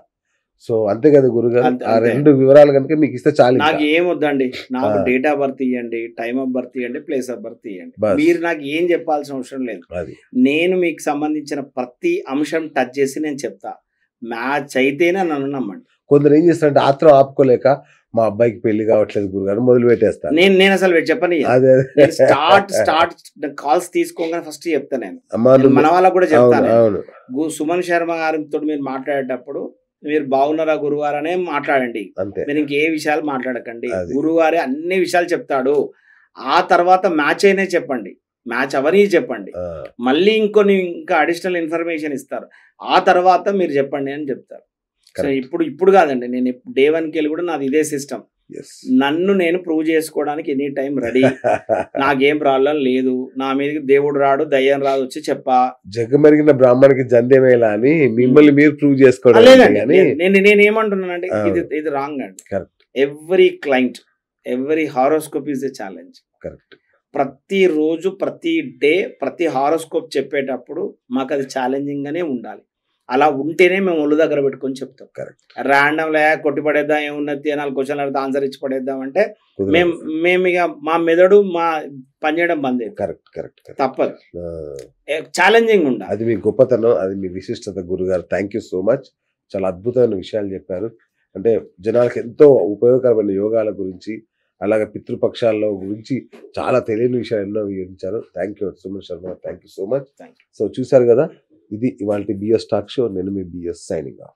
సో అంతే కదా గురుగారు, ఆ 2 వివరాలు కనుక మీకు ఇస్తే చాలు. నాకు ఏమొద్దండి, నాకు డేట్ ఆఫ్ బర్త్ ఇవ్వండి, టైమ్ ఆఫ్ బర్త్ ఇవ్వండి, ప్లేస్ ఆఫ్ బర్త్ ఇవ్వండి. మీరు నాకు ఏం చెప్పాల్సిన అవసరం లేదు. నేను మీకు సంబంధించిన ప్రతి అంశం టచ్ చేసి నేను చెప్తా. మ్యాచ్ అయితేనే నన్ను నమ్మండి. కొందరు ఏం చేస్తారంటే ఆత్రం ఆపుకోలేక మా అబ్బాయికి పెళ్లి కావట్లేదు గురుగారు మొదలు పెట్టేస్తారు. నేను అసలు చెప్పని స్టార్ట్ కాల్స్ తీసుకోగానే ఫస్ట్ చెప్తా. నేను మన వాళ్ళకు కూడా చెప్తాను, సుమన్ శర్మ గారితో మీరు మాట్లాడేటప్పుడు మీరు బాగున్నారా గురువారు అనే మాట్లాడండి, మీరు ఇంకే విషయాలు మాట్లాడకండి. గురువారే అన్ని విషయాలు చెప్తాడు. ఆ తర్వాత మ్యాచ్ అయినా చెప్పండి, మ్యాచ్ అవని చెప్పండి, మళ్ళీ ఇంకా అడిషనల్ ఇన్ఫర్మేషన్ ఇస్తారు. ఆ తర్వాత మీరు చెప్పండి అని చెప్తారు. సో ఇప్పుడు కాదండి, నేను డే 1కి వెళ్ళి కూడా నాది ఇదే సిస్టమ్. నన్ను నేను ప్రూవ్ చేసుకోవడానికి ఎనీ టైం రెడీ, నాకేం ప్రాబ్లం లేదు. నా మీదకి దేవుడు రాడు, దయ్యం రాదు వచ్చి చెప్పా. జగమెరిగిన బ్రాహ్మణికి జంధ్యమేలా అని మిమ్మల్ని మీరు ప్రూవ్ చేసుకోవడం లేదండి. నేను ఏమంటున్నానండి, ఇది రాంగ్ అండి. Every client, every horoscope is a challenge. ప్రతి రోజు, ప్రతి డే, ప్రతి హారోస్కోప్ చెప్పేటప్పుడు మాకు అది ఛాలెంజింగ్ గానే ఉండాలి. అలా ఉంటేనే మేము ఒళ్ళు దగ్గర పెట్టుకొని చెప్తాం. ర్యాండమ్ లే కొట్టి పడేద్దాం, ఏమున్నది 4 క్వశ్చన్లు అడిగితే ఆన్సర్ ఇచ్చి పడేద్దాం అంటే మేము ఇక మా మెదడు మా పనిచేయడం బంద్. తప్పదు, ఛాలెంజింగ్ ఉండాలి. అది మీ గొప్పతనం, అది మీ విశిష్టత గురుగారు. Thank you so much. చాలా అద్భుతమైన విషయాలు చెప్పారు. అంటే జనాలకు ఎంతో ఉపయోగకరమైన యోగాల గురించి, అలాగే పితృపక్షాల గురించి చాలా తెలియని విషయాలు ఎన్నో వివరించారు. Thank you Suman Sharma, thank you so much. So చూసారు కదా, ఇది ఇవాళ బిఎస్ టాక్ షో. నేను మీ బిఎస్ సైనింగ్ ఆఫ్.